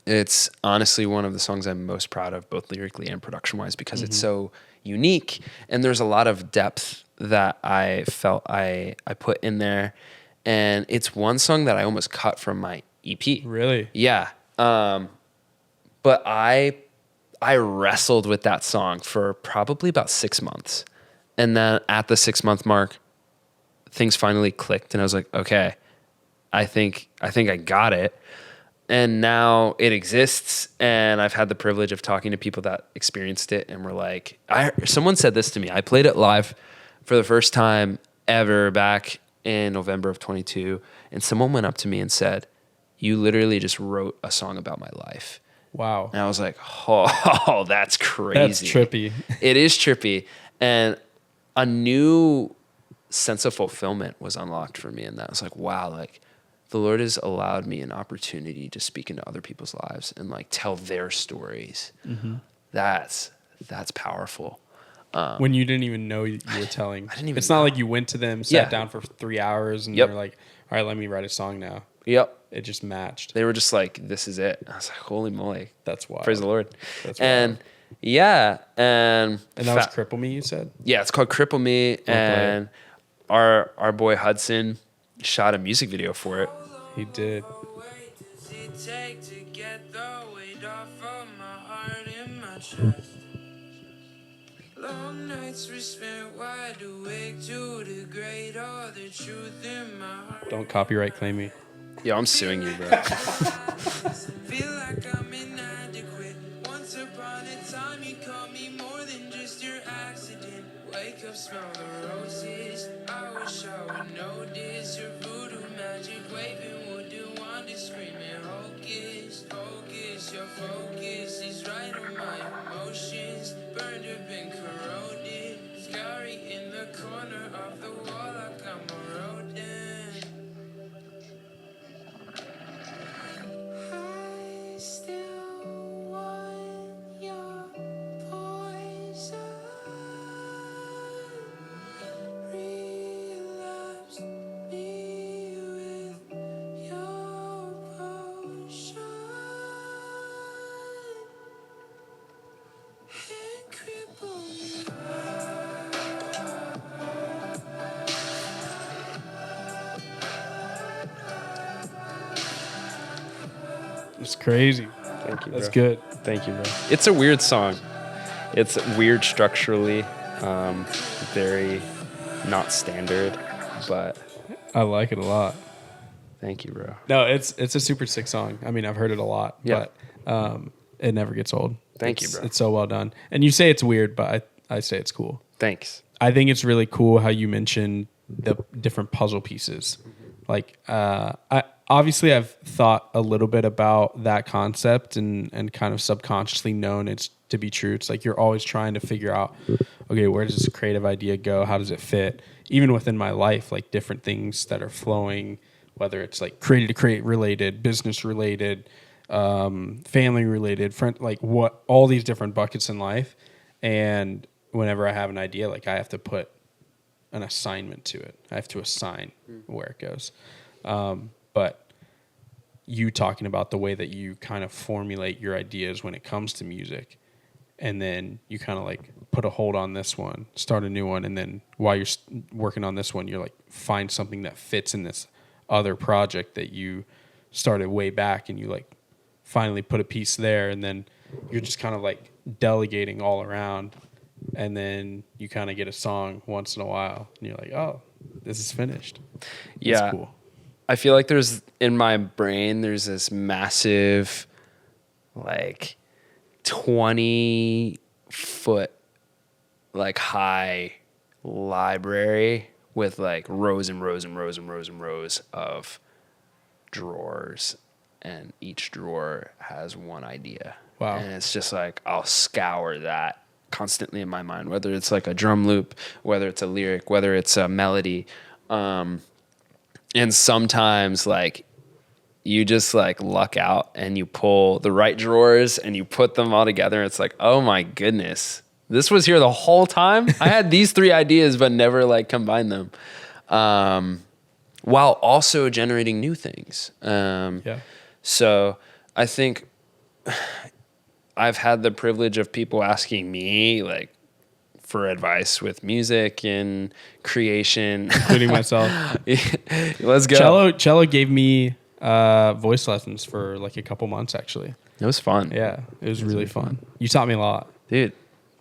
It's honestly one of the songs I'm most proud of, both lyrically and production wise, because it's so unique. And there's a lot of depth that I felt I put in there. And it's one song that I almost cut from my EP. Really? Yeah. But I wrestled with that song for probably about 6 months. And then at the 6-month mark, things finally clicked and I was like, okay, I think I got it. And now it exists. And I've had the privilege of talking to people that experienced it and were like, someone said this to me. I played it live for the first time ever back in November of 22. And someone went up to me and said, you literally just wrote a song about my life. Wow. And I was like, oh, that's crazy. That's trippy. It is trippy. And a new sense of fulfillment was unlocked for me in that. I was like, wow, like the Lord has allowed me an opportunity to speak into other people's lives and like tell their stories. Mm-hmm. That's powerful. When you didn't even know you were telling. I didn't even It's know. not like you went to them, sat down for 3 hours and Yep. they're like, all right, let me write a song now. Yep. It just matched. They were just like, this is it. I was like, holy moly. That's wild. Praise the Lord. That's and wild. yeah. And that was Cripple Me, you said? Yeah, it's called Cripple Me. And our boy Hudson shot a music video for it. He did. Long nights we spent wide awake to the great all the truth in my heart. Don't copyright claim me. Yo, I'm suing you, bro. Feel like I'm inadequate. Once upon a time you called me more than just your accident. Wake up, smell the roses. I wish I would notice your voodoo magic waving would do wonders, screaming hocus pocus. Your focus is right on my emotions. Burned up and corroded. Scary in the corner of the wall like I'm a rodent. I still want your poison. Relapse me with your potion. And cripple me. It's crazy. Thank you, That's bro. good. Thank you, bro. It's a weird song. It's weird structurally, very not standard, but I like it a lot. thank you, bro. No, it's a super sick song. I mean, I've heard it a lot, Yeah. but it never gets old. Thank you, It's- bro. It's so well done. And you say it's weird, but I say it's cool. Thanks. I think it's really cool how you mentioned the different puzzle pieces. Like, I've thought a little bit about that concept and kind of subconsciously known it's to be true. It's like you're always trying to figure out, okay, where does this creative idea go? How does it fit? Even within my life, like different things that are flowing, whether it's like created to create related, business related, family related, friend, like what all these different buckets in life. And whenever I have an idea, like I have to put an assignment to it. I have to assign where it goes. But you talking about the way that you kind of formulate your ideas when it comes to music, and then you kind of like put a hold on this one, start a new one, and then while you're working on this one, you're like find something that fits in this other project that you started way back, and you like finally put a piece there, and then you're just kind of like delegating all around, and then you kind of get a song once in a while, and you're like, oh, this is finished. Yeah. It's cool. I feel like in my brain, there's this massive, like 20-foot, like high library with like rows and rows and rows and rows and rows of drawers. And each drawer has one idea. Wow. And it's just like, I'll scour that constantly in my mind, whether it's like a drum loop, whether it's a lyric, whether it's a melody. And sometimes like you just like luck out and you pull the right drawers and you put them all together. It's like, oh my goodness, this was here the whole time. I had these 3 ideas, but never like combined them. While also generating new things. So I think I've had the privilege of people asking me like for advice with music and creation, Including myself. Let's go. Cello gave me voice lessons for like a couple months, actually. It was fun. Yeah, it was really fun. You taught me a lot. Dude.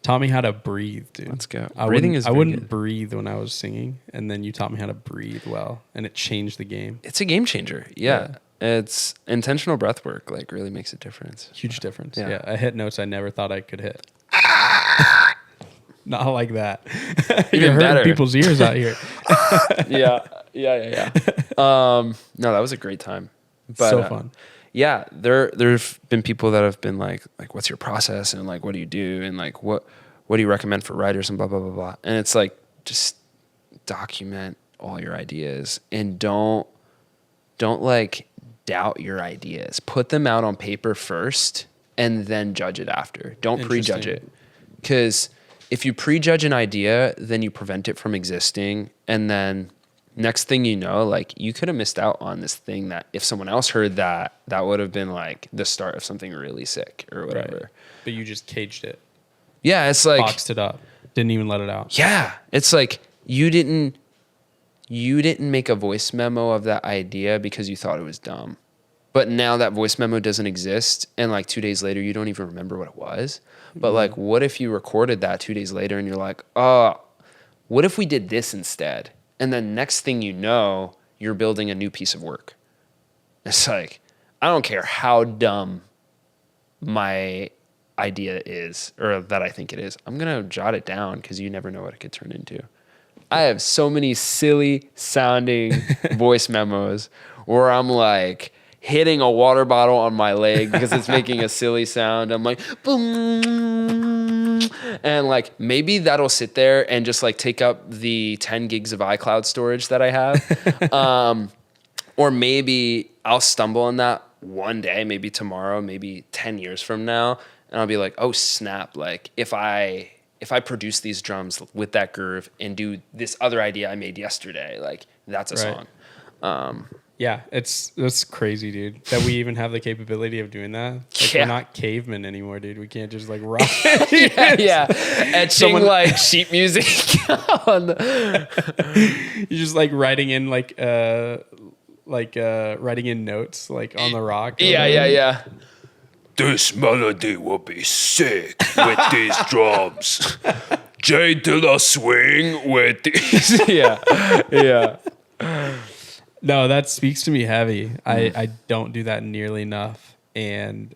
Taught me how to breathe, dude. Let's go. I wouldn't breathe when I was singing, and then you taught me how to breathe well, and it changed the game. It's a game changer. Yeah. It's intentional breath work, like really makes a difference. Huge difference. Yeah. Yeah. I hit notes I never thought I could hit. Not like that. Even You're hurting better. people's ears out here. Yeah. No, that was a great time. But, so fun. Yeah, there've been people that have been like, what's your process, and like, what do you do, and like, what do you recommend for writers, and blah blah blah blah. And it's like, just document all your ideas, and don't like doubt your ideas. Put them out on paper first, and then judge it after. Don't prejudge it, because if you prejudge an idea, then you prevent it from existing, and then next thing you know, like you could have missed out on this thing that if someone else heard that would have been like the start of something really sick or whatever. Right. But you just caged it. Yeah, it's like Boxed it up. Didn't even let it out. Yeah, it's like you didn't make a voice memo of that idea because you thought it was dumb. But now that voice memo doesn't exist, and like 2 days later you don't even remember what it was. But like, what if you recorded that 2 days later and you're like, oh, what if we did this instead? And then next thing you know, you're building a new piece of work. It's like, I don't care how dumb my idea is or that I think it is. I'm going to jot it down because you never know what it could turn into. I have so many silly sounding voice memos where I'm like hitting a water bottle on my leg because it's making a silly sound. I'm like, boom. And like, maybe that'll sit there and just like take up the 10 gigs of iCloud storage that I have. Or maybe I'll stumble on that one day, maybe tomorrow, maybe 10 years from now. And I'll be like, oh snap. Like if I produce these drums with that groove and do this other idea I made yesterday, like that's a song. Yeah, that's crazy, dude. That we even have the capability of doing that. Like we're not cavemen anymore, dude. We can't just like rock. yeah. Etching like sheet music on You're just like writing in writing in notes like on the rock. Yeah. This melody will be sick with these drums. J Dilla swing with these. Yeah. No, that speaks to me heavy. I don't do that nearly enough, and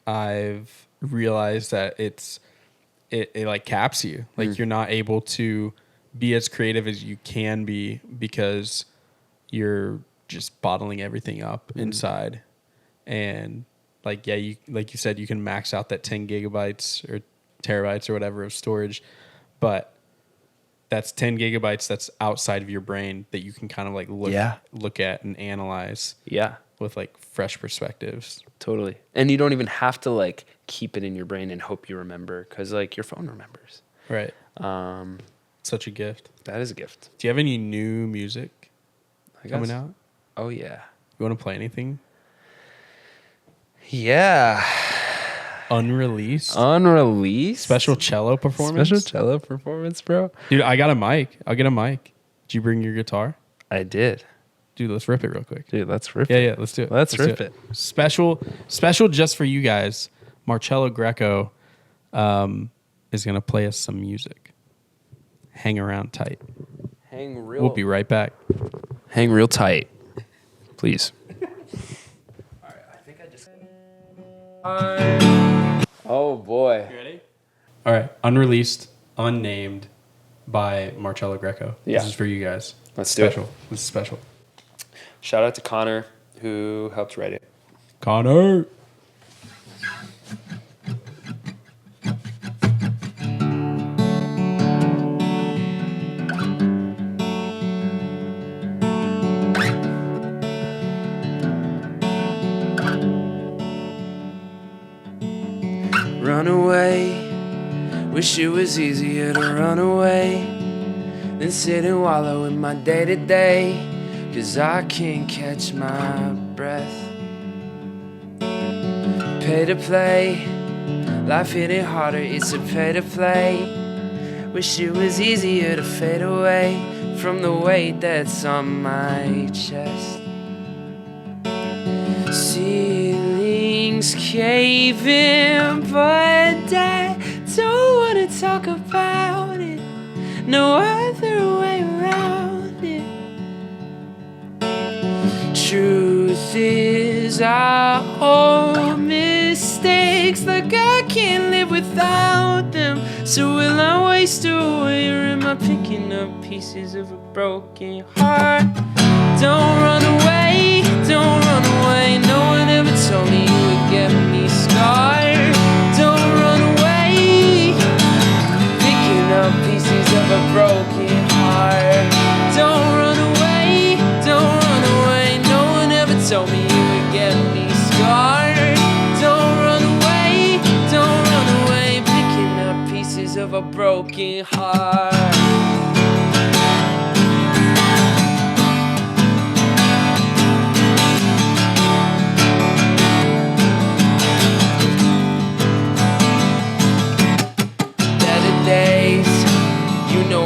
I've realized that it like caps you. Like you're not able to be as creative as you can be because you're just bottling everything up inside. And like you said, you can max out that 10 gigabytes or terabytes or whatever of storage, but that's 10 gigabytes that's outside of your brain that you can kind of like look at and analyze. Yeah. With like fresh perspectives. Totally. And you don't even have to like keep it in your brain and hope you remember because like your phone remembers. Right. Such a gift. That is a gift. Do you have any new music coming out? Oh yeah. You want to play anything? Yeah. Unreleased. Unreleased? Special cello performance. Special cello performance, bro. Dude, I got a mic. I'll get a mic. Did you bring your guitar? I did. Dude, let's rip it real quick. Dude, let's rip Yeah, it. yeah, let's do it. Let's do rip it. Special just for you guys. Marcello Greco is gonna play us some music. Hang around tight. We'll be right back. Hang real tight. Please. All right, I think I just. Oh boy. You ready? All right, unreleased, unnamed by Marcello Greco. Yeah. This is for you guys. Let's do it. Special. This is special. Shout out to Connor who helped write it. Connor. Run away, wish it was easier to run away than sit and wallow in my day to day, 'cause I can't catch my breath. Pay to play, life hitting harder, it's a pay to play. Wish it was easier to fade away from the weight that's on my chest. Ceilings caving, but I don't wanna talk about it. No other way around it. Truth is, I hold mistakes like I can't live without them. So will I waste away, or am I picking up pieces of a broken heart? Don't run away, don't run away. No one ever told me you would get me scarred. Don't run away, picking up pieces of a broken heart. Don't run away, don't run away. No one ever told me you would get me scarred. Don't run away, picking up pieces of a broken heart.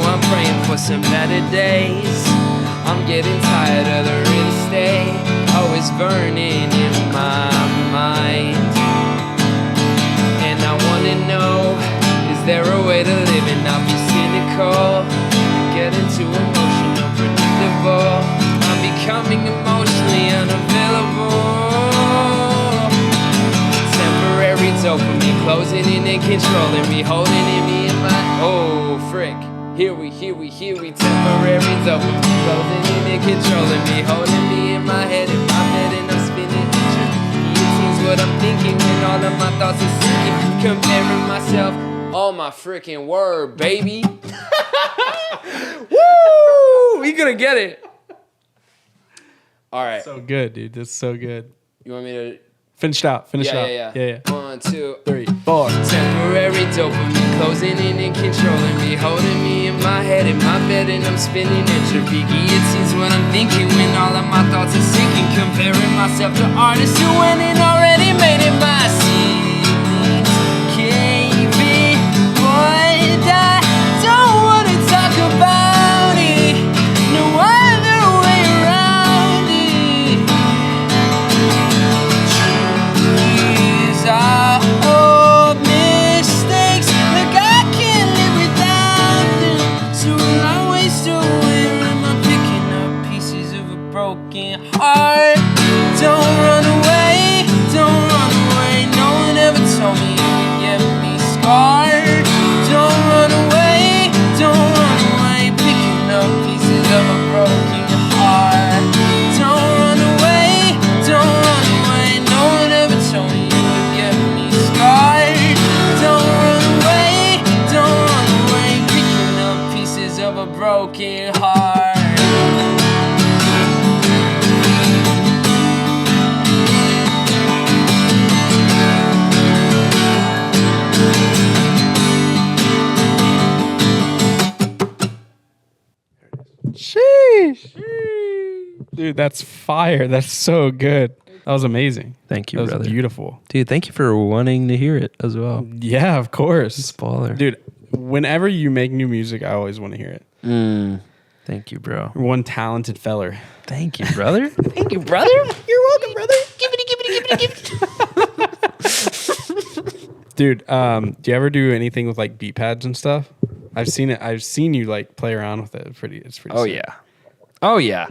I'm praying for some better days. I'm getting tired of the real estate, always burning in my mind. And I wanna know, is there a way to live and not be cynical? Getting too emotional, predictable. I'm becoming emotionally unavailable. Temporary dopamine closing in and controlling me, holding in me in my, oh frick. Here we, temporary dopamine closing in and controlling me, holding me in my head, and I'm spinning. It seems what I'm thinking when all of my thoughts are sinking, comparing myself, oh my freaking word, baby. Woo! We gonna get it. All right. So good, dude. That's so good. You want me to? Finish it out. Yeah. 1, 2, 3, 4. Temporary dopamine closing in and controlling me, holding me in my head, in my bed, and I'm spinning entropy. It seems what I'm thinking when all of my thoughts are sinking, comparing myself to artists who went and already made it. My ceilings caving, but I don't wanna talk about it. No other way around it. Please, I hold mistakes like I can't live without them. So will I waste away, or am I picking up pieces of a broken heart? Don't run away, don't run away. No one ever told me you would get me scarred. Don't run away, picking up pieces of a broken heart. Don't run away, no one ever told me you would get me scarred. Don't run away, picking up pieces of a broken heart. Sheesh. Dude, that's fire. That's so good. That was amazing. Thank you, That was brother. beautiful. Dude, thank you for wanting to hear it as well. Yeah, of course. Baller. Dude, whenever you make new music, I always want to hear it. Thank you, bro. You're one talented feller. Thank you, brother. Thank you, brother. You're welcome, brother. Dude, do you ever do anything with like beat pads and stuff? I've seen you like play around with it. It's pretty Oh, sick. yeah. Oh, yeah.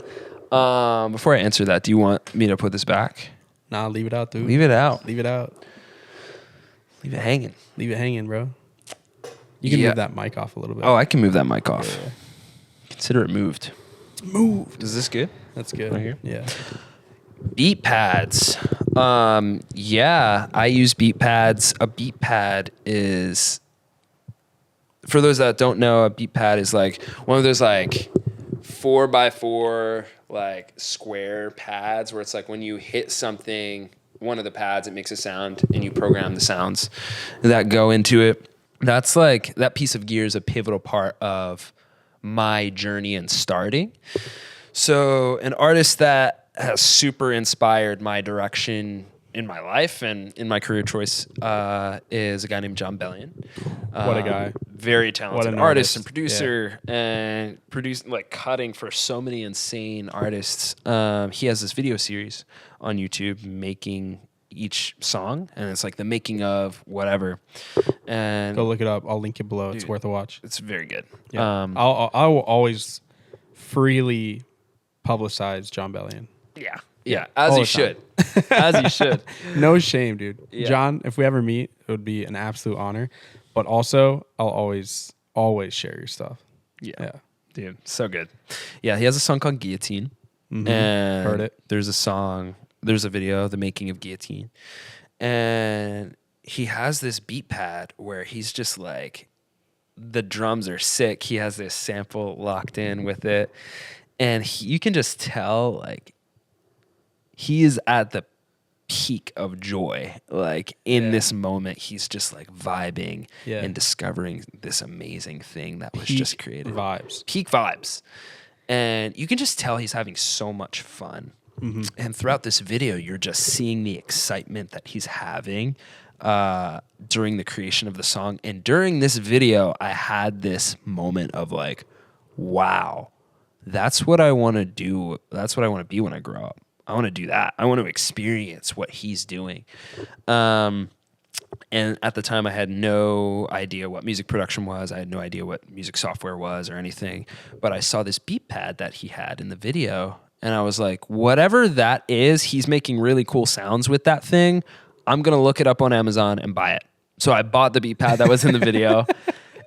Before I answer that, do you want me to put this back? Nah, leave it out, dude. Leave it out. Leave it out. Leave it hanging. Leave it hanging, bro. You can Yeah. move that mic off a little bit. Oh, I can move that mic off. Yeah. Consider it moved. It's moved. Is this good? That's good. Right here? Yeah. Beat pads. Yeah, I use beat pads. A beat pad is, for those that don't know, a beat pad is like one of those like 4x4 like square pads where it's like when you hit something, one of the pads, it makes a sound and you program the sounds that go into it. That's like, that piece of gear is a pivotal part of my journey in starting. So an artist that has super inspired my direction in my life and in my career choice is a guy named John Bellion. What a guy. Very talented an artist artist. and producer and like cutting for so many insane artists. He has this video series on YouTube making each song, and it's like the making of whatever. And Go look it up. I'll link it below. It's Dude, worth a watch. it's very good. Yeah. I will always freely publicize John Bellion. Yeah, as all you the should. As you should. No shame, dude. Yeah. John, if we ever meet, it would be an absolute honor. But also, I'll always share your stuff. Yeah. Dude, so good. Yeah, he has a song called Guillotine. And Heard it. There's a video, The Making of Guillotine. And he has this beat pad where he's just like, the drums are sick. He has this sample locked in with it. And you can just tell, like, he is at the peak of joy. Like, in this moment, he's just like vibing and discovering this amazing thing that was just created. Peak vibes. And you can just tell he's having so much fun. And throughout this video, you're just seeing the excitement that he's having during the creation of the song. And during this video, I had this moment of like, wow, that's what I want to do. That's what I want to be when I grow up. I want to do that. I want to experience what he's doing. And at the time, I had no idea what music production was. I had no idea what music software was or anything. But I saw this beat pad that he had in the video. And I was like, whatever that is, he's making really cool sounds with that thing. I'm going to look it up on Amazon and buy it. So I bought the beat pad that was in the video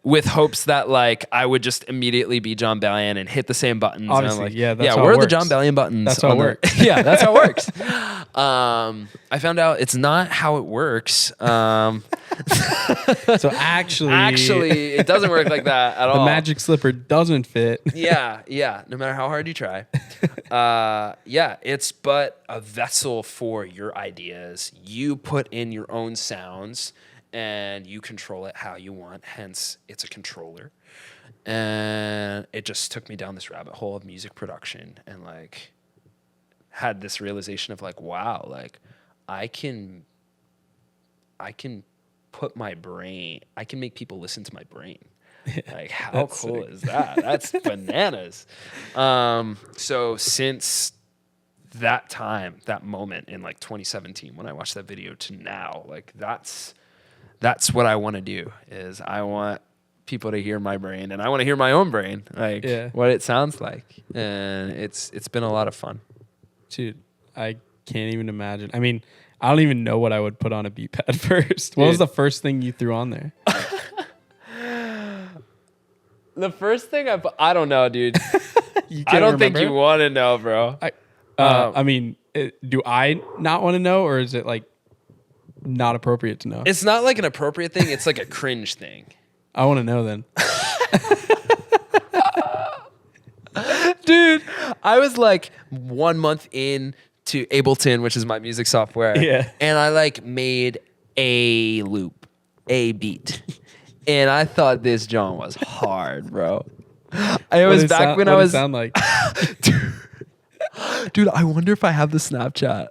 with hopes that like I would just immediately be John Bellion and hit the same buttons. Obviously, and yeah, that's how where it are the works. John Bellion buttons? That's how it works. Yeah, that's how it works. I found out it's not how it works. So actually, it doesn't work like that at all. the magic slipper doesn't fit. Yeah. No matter how hard you try. It's but a vessel for your ideas. You put in your own sounds and you control it how you want. Hence, it's a controller. And it just took me down this rabbit hole of music production and like had this realization of like, wow, like I can put my brain, I can make people listen to my brain. Like, how cool is that? That's bananas. So since that time, that moment in like 2017, when I watched that video to now, like that's what I want to do is I want people to hear my brain and I want to hear my own brain, like what it sounds like. And it's been a lot of fun. Dude, I can't even imagine. I mean, I don't even know what I would put on a beat pad first. What was the first thing you threw on there? The first thing I don't know, dude. I don't think you want to know, bro. I mean, do I not want to know, or is it like not appropriate to know? It's not like an appropriate thing. It's like a cringe thing. I want to know then. Dude, I was like 1 month in to Ableton, which is my music software. Yeah. And I like made a loop, a beat. And I thought this John was hard, bro. It was back when I was sound like. Dude, I wonder if I have the Snapchat.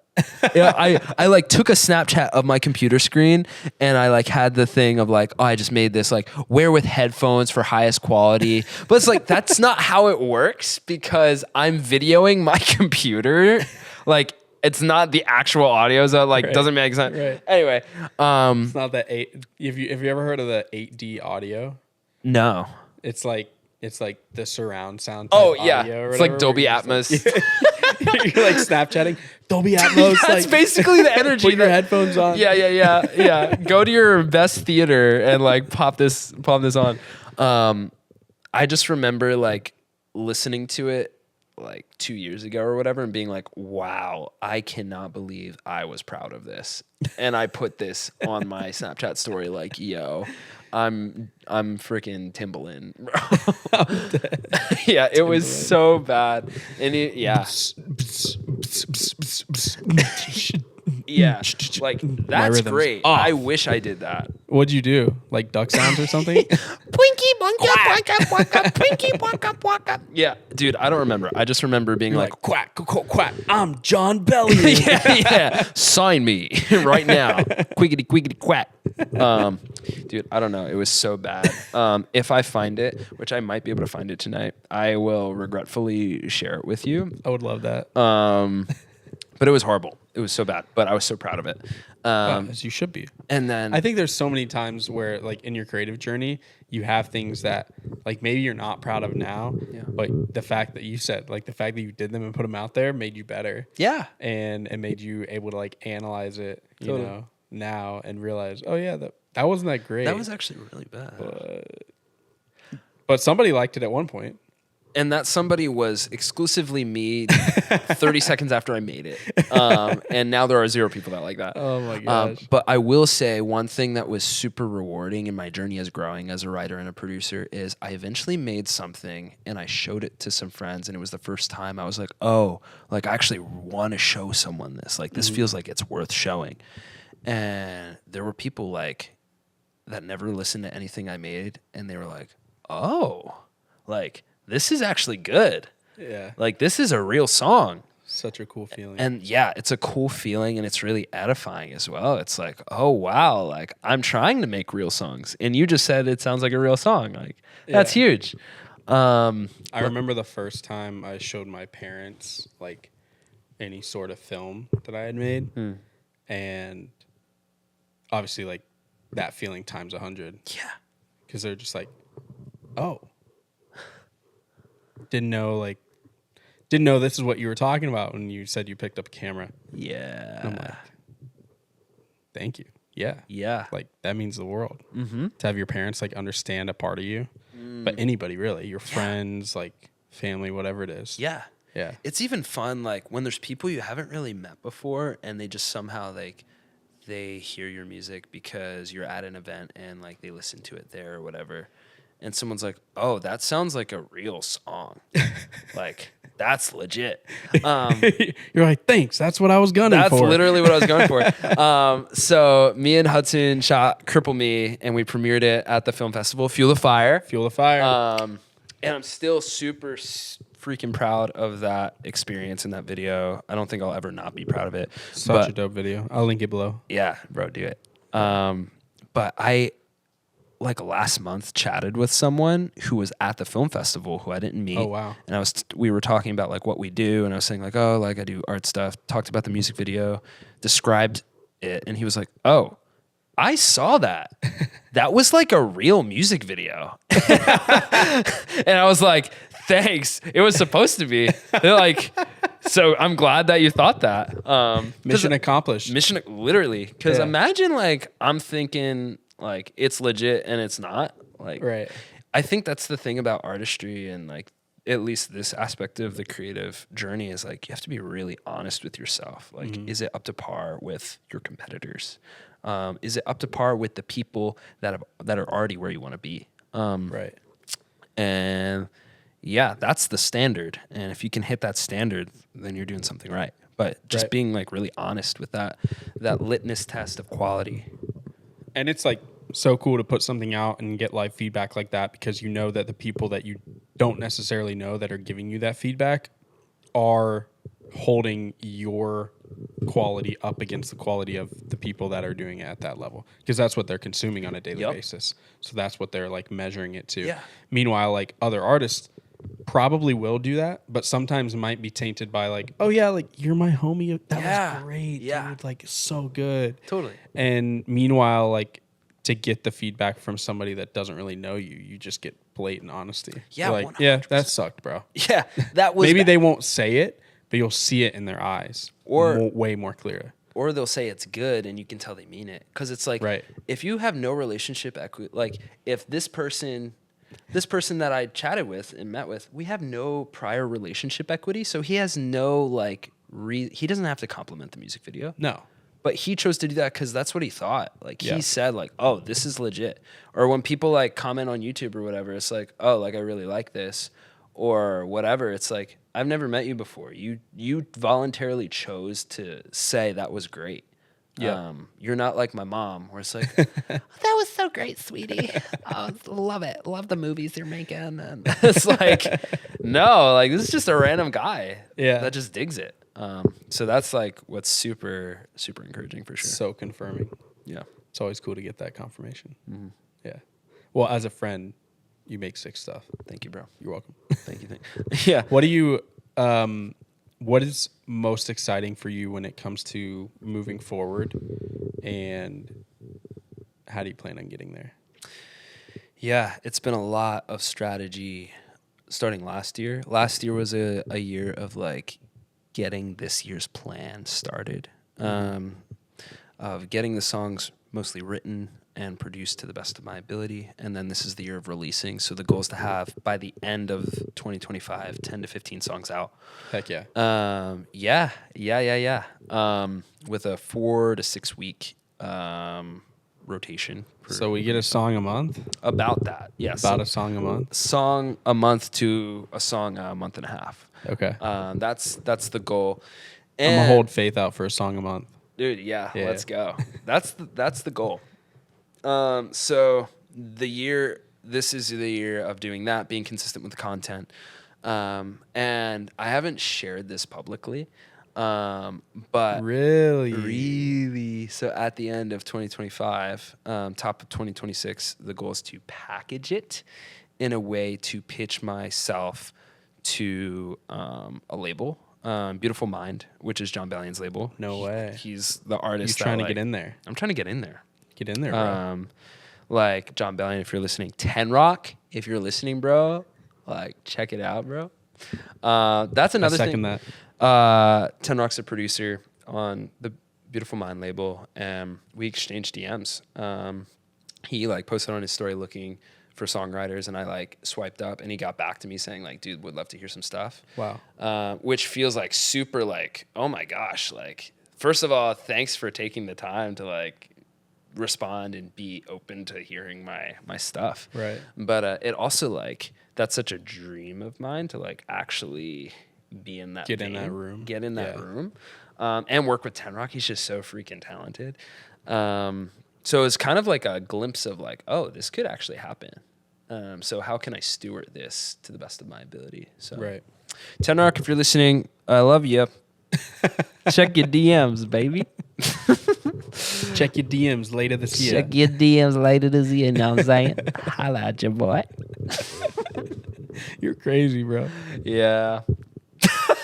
Yeah, I like took a Snapchat of my computer screen and I like had the thing of like, oh, I just made this like wear with headphones for highest quality. But it's like that's not how it works because I'm videoing my computer. Like it's not the actual audio, so like doesn't make sense. Right. Anyway, It's not that eight. Have you ever heard of the 8D audio? no. It's like the surround sound. Oh type yeah, audio or it's whatever, like Dolby where you're just Atmos. you're like Snapchatting Dolby Atmos. That's like, basically the energy. put your headphones on. Yeah. Go to your best theater and like pop this on. I just remember like listening to it like 2 years ago or whatever and being like, wow, I cannot believe I was proud of this. And I put this on my Snapchat story like, yo, I'm freaking Timbaland, bro. Yeah, it was so bad. And yeah. Yeah, like that's rhythms great. off. I wish I did that. What'd you do? Like duck sounds or something? Twinkie bonka bonka bonka, Twinkie bonka bonka. Yeah, dude, I don't remember. I just remember being like, quack, quack, quack. I'm John Bellion. yeah, sign me right now, quiggity quiggity quack. Dude, I don't know. It was so bad. If I find it, which I might be able to find it tonight, I will regretfully share it with you. I would love that. But it was horrible. It was so bad, but I was so proud of it. As you should be. And then I think there's so many times where, like, in your creative journey, you have things that, like, maybe you're not proud of now, but the fact that you said, like, the fact that you did them and put them out there made you better. yeah, And it made you able to, like, analyze it, you Totally. know, now and realize, oh, yeah, that wasn't that great. that was actually really bad. But somebody liked it at one point. And that somebody was exclusively me 30 seconds after I made it. And now there are 0 people that like that. Oh, my gosh. But I will say one thing that was super rewarding in my journey as growing as a writer and a producer is I eventually made something and I showed it to some friends. And it was the first time I was like, oh, like I actually want to show someone this. Like this feels like it's worth showing. And there were people like that never listened to anything I made. And they were like, oh, like this is actually good. Yeah. Like this is a real song. Such a cool feeling. And yeah, it's a cool feeling and it's really edifying as well. It's like, oh wow, like I'm trying to make real songs. And you just said it sounds like a real song. Like that's huge. I remember the first time I showed my parents like any sort of film that I had made. And obviously like that feeling times 100. Yeah. Because they're just like, oh. Didn't know this is what you were talking about when you said you picked up a camera. Yeah. And I'm like, thank you. Yeah. Yeah. Like that means the world. Mm-hmm. To have your parents like understand a part of you. But anybody really, your friends, like family, whatever it is. Yeah. Yeah. It's even fun like when there's people you haven't really met before and they just somehow like they hear your music because you're at an event and like they listen to it there or whatever. And someone's like, oh, that sounds like a real song. Like, that's legit. You're like, thanks. That's what I was gunning for. That's literally what I was going for. So me and Hudson shot Cripple Me, and we premiered it at the film festival, Fuel the Fire. Fuel the fire. And I'm still super freaking proud of that experience in that video. I don't think I'll ever not be proud of it. Such a dope video. I'll link it below. Yeah, bro, do it. But I, like last month, chatted with someone who was at the film festival who I didn't meet. Oh, wow. And we were talking about like what we do, and I was saying like, oh, like I do art stuff. Talked about the music video, described it, and he was like, oh, I saw that. That was like a real music video. And I was like, thanks. It was supposed to be. They're like, so I'm glad that you thought that. Mission accomplished. Literally. Because Yeah. imagine like I'm thinking like it's legit and it's not. Like, Right. I think that's the thing about artistry and like at least this aspect of the creative journey is like you have to be really honest with yourself. Like, is it up to par with your competitors? Is it up to par with the people that are already where you want to be? Right. And yeah, that's the standard. And if you can hit that standard, then you're doing something right. But just Right. being like really honest with that litmus test of quality. And it's like so cool to put something out and get live feedback like that, because you know that the people that you don't necessarily know that are giving you that feedback are holding your quality up against the quality of the people that are doing it at that level, because that's what they're consuming on a daily Yep. basis. So that's what they're like measuring it to. Yeah. Meanwhile, like other artists probably will do that, but sometimes might be tainted by like, oh yeah, like you're my homie. That Yeah. was great, Yeah. dude. Like so good. Totally. And meanwhile, like to get the feedback from somebody that doesn't really know you, you just get blatant honesty. Yeah, You're like, yeah, 100%. that sucked, bro. Yeah, that was Maybe bad. they won't say it, but you'll see it in their eyes Or- way more clear. Or they'll say it's good and you can tell they mean it. Because it's like, Right. if you have no relationship equity, like if this person that I chatted with and met with, we have no prior relationship equity. So he has no like, he doesn't have to compliment the music video. No. But he chose to do that because that's what he thought. Like Yeah. he said like, oh, this is legit. Or when people like comment on YouTube or whatever, it's like, oh, like I really like this. Or whatever. It's like, I've never met you before. You voluntarily chose to say that was great. Yeah. You're not like my mom, where it's like, that was so great, sweetie. Oh, love it. Love the movies you're making. And it's like, no, like this is just a random guy that just digs it. So that's like what's super, super encouraging for sure. So confirming. Yeah. It's always cool to get that confirmation. Mm-hmm. Yeah. Well, as a friend, you make sick stuff. Thank you, bro. You're welcome. Thank you. Yeah. What do you what is most exciting for you when it comes to moving forward, and how do you plan on getting there? Yeah, it's been a lot of strategy starting last year. Last year was a year of like getting this year's plan started, of getting the songs mostly written and produced to the best of my ability. And then this is the year of releasing. So the goal is to have, by the end of 2025, 10 to 15 songs out. Heck yeah. Yeah. With a 4 to 6 week rotation. So we get a song a month? About that, yes. About a song a month? Song a month to a song a month and a half. Okay. That's the goal. I'm going to hold Faith out for a song a month. Dude, yeah. Yeah. Let's go. That's the goal. So this is the year of doing that, being consistent with the content. And I haven't shared this publicly, but really, so at the end of 2025, top of 2026, the goal is to package it in a way to pitch myself to a label, Beautiful Mind, which is John Ballion's label. No way. He's the artist. You trying to get in there? I'm trying to get in there. Get in there, bro. Like John Bellion, if you're listening, 10 Rock, if you're listening, bro, like check it out, bro. That's another second thing. that. 10 Rock's a producer on the Beautiful Mind label, and we exchanged DMs. He like posted on his story looking for songwriters, and I like swiped up, and he got back to me saying like, dude, would love to hear some stuff. Wow. Which feels like super like, oh my gosh, like first of all, thanks for taking the time to like respond and be open to hearing my stuff. Right. But it also like, that's such a dream of mine to like actually be in that Get in vein, that room. get in that Yeah. room, and work with 10 Rock. He's just so freaking talented. So it's kind of like a glimpse of like, oh, this could actually happen. So how can I steward this to the best of my ability? So Right. 10 Rock, if you're listening, I love you. Check your DMs, baby. Check your DMs later this year. Check your DMs later this year, you know what I'm saying? Holla at your boy. You're crazy, bro. Yeah.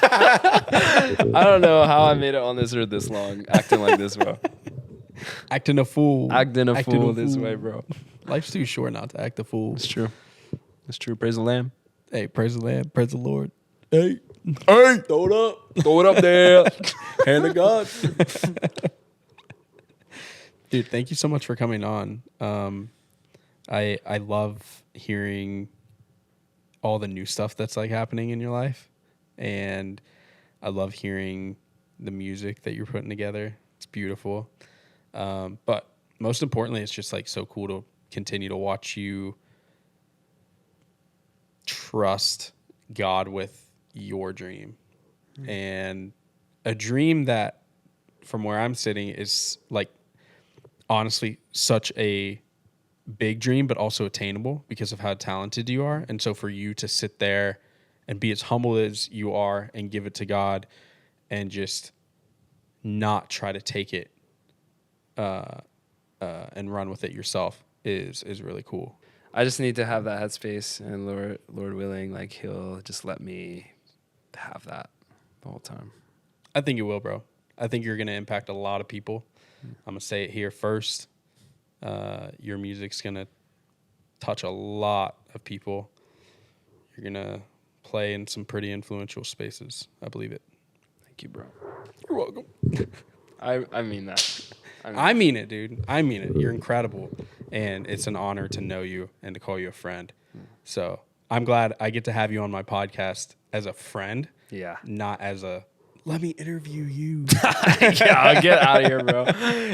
I don't know how I made it on this earth this long, acting like this, bro. Acting a fool. Acting a fool this way, bro. Life's too short not to act a fool. It's true. It's true. Praise the Lamb. Hey, praise the Lamb, praise the Lord. Hey, Throw it up. Throw it up there. Hand of God. dude, thank you so much for coming on. I love hearing all the new stuff that's like happening in your life, and I love hearing the music that you're putting together. It's beautiful. But most importantly, it's just like so cool to continue to watch you trust God with your dream. And a dream that, from where I'm sitting, is like honestly such a big dream, but also attainable because of how talented you are. And so for you to sit there and be as humble as you are and give it to God and just not try to take it and run with it yourself is really cool. I just need to have that headspace, and Lord willing, like he'll just let me have that the whole time. I think you will, bro. I think you're going to impact a lot of people. I'm going to say it here first. Your music's going to touch a lot of people. You're going to play in some pretty influential spaces. I believe it. Thank you, bro. You're welcome. I mean that. I mean it, dude. I mean it. You're incredible. And it's an honor to know you and to call you a friend. So I'm glad I get to have you on my podcast as a friend. Yeah. Not as a, let me interview you. Yeah, get out of here, bro.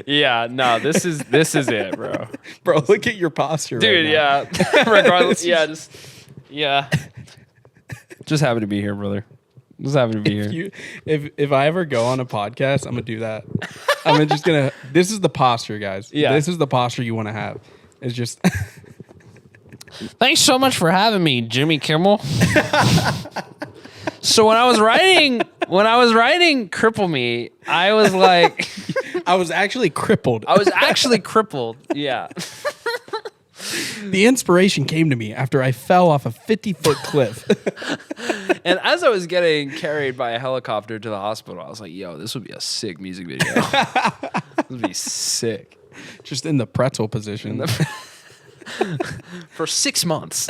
Yeah, no, this is it, bro. Bro, look at your posture Dude, right now. yeah. Regardless, yeah. Just happy to be here, brother. Just happy to be here. If I ever go on a podcast, I'm gonna do that. I'm just gonna. This is the posture, guys. Yeah. This is the posture you want to have. It's just. Thanks so much for having me, Jimmy Kimmel. So when I was writing Cripple Me, I was like, I was actually crippled. Yeah. The inspiration came to me after I fell off a 50-foot cliff. And as I was getting carried by a helicopter to the hospital, I was like, yo, this would be a sick music video. This would be sick. Just in the pretzel position. For 6 months.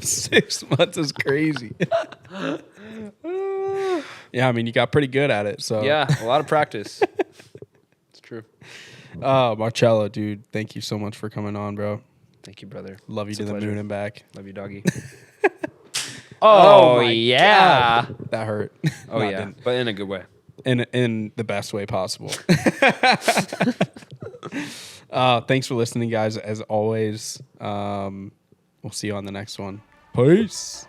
6 months is crazy. Yeah, I mean, you got pretty good at it. So Yeah, a lot of practice. It's true. Marcello, dude, thank you so much for coming on, bro. Thank you, brother. Love you It's to a the pleasure. moon and back. Love you, doggy. Oh, my yeah. God. That hurt. Oh, No, it yeah. didn't. But in a good way. In the best way possible. Thanks for listening, guys. As always, we'll see you on the next one. Peace.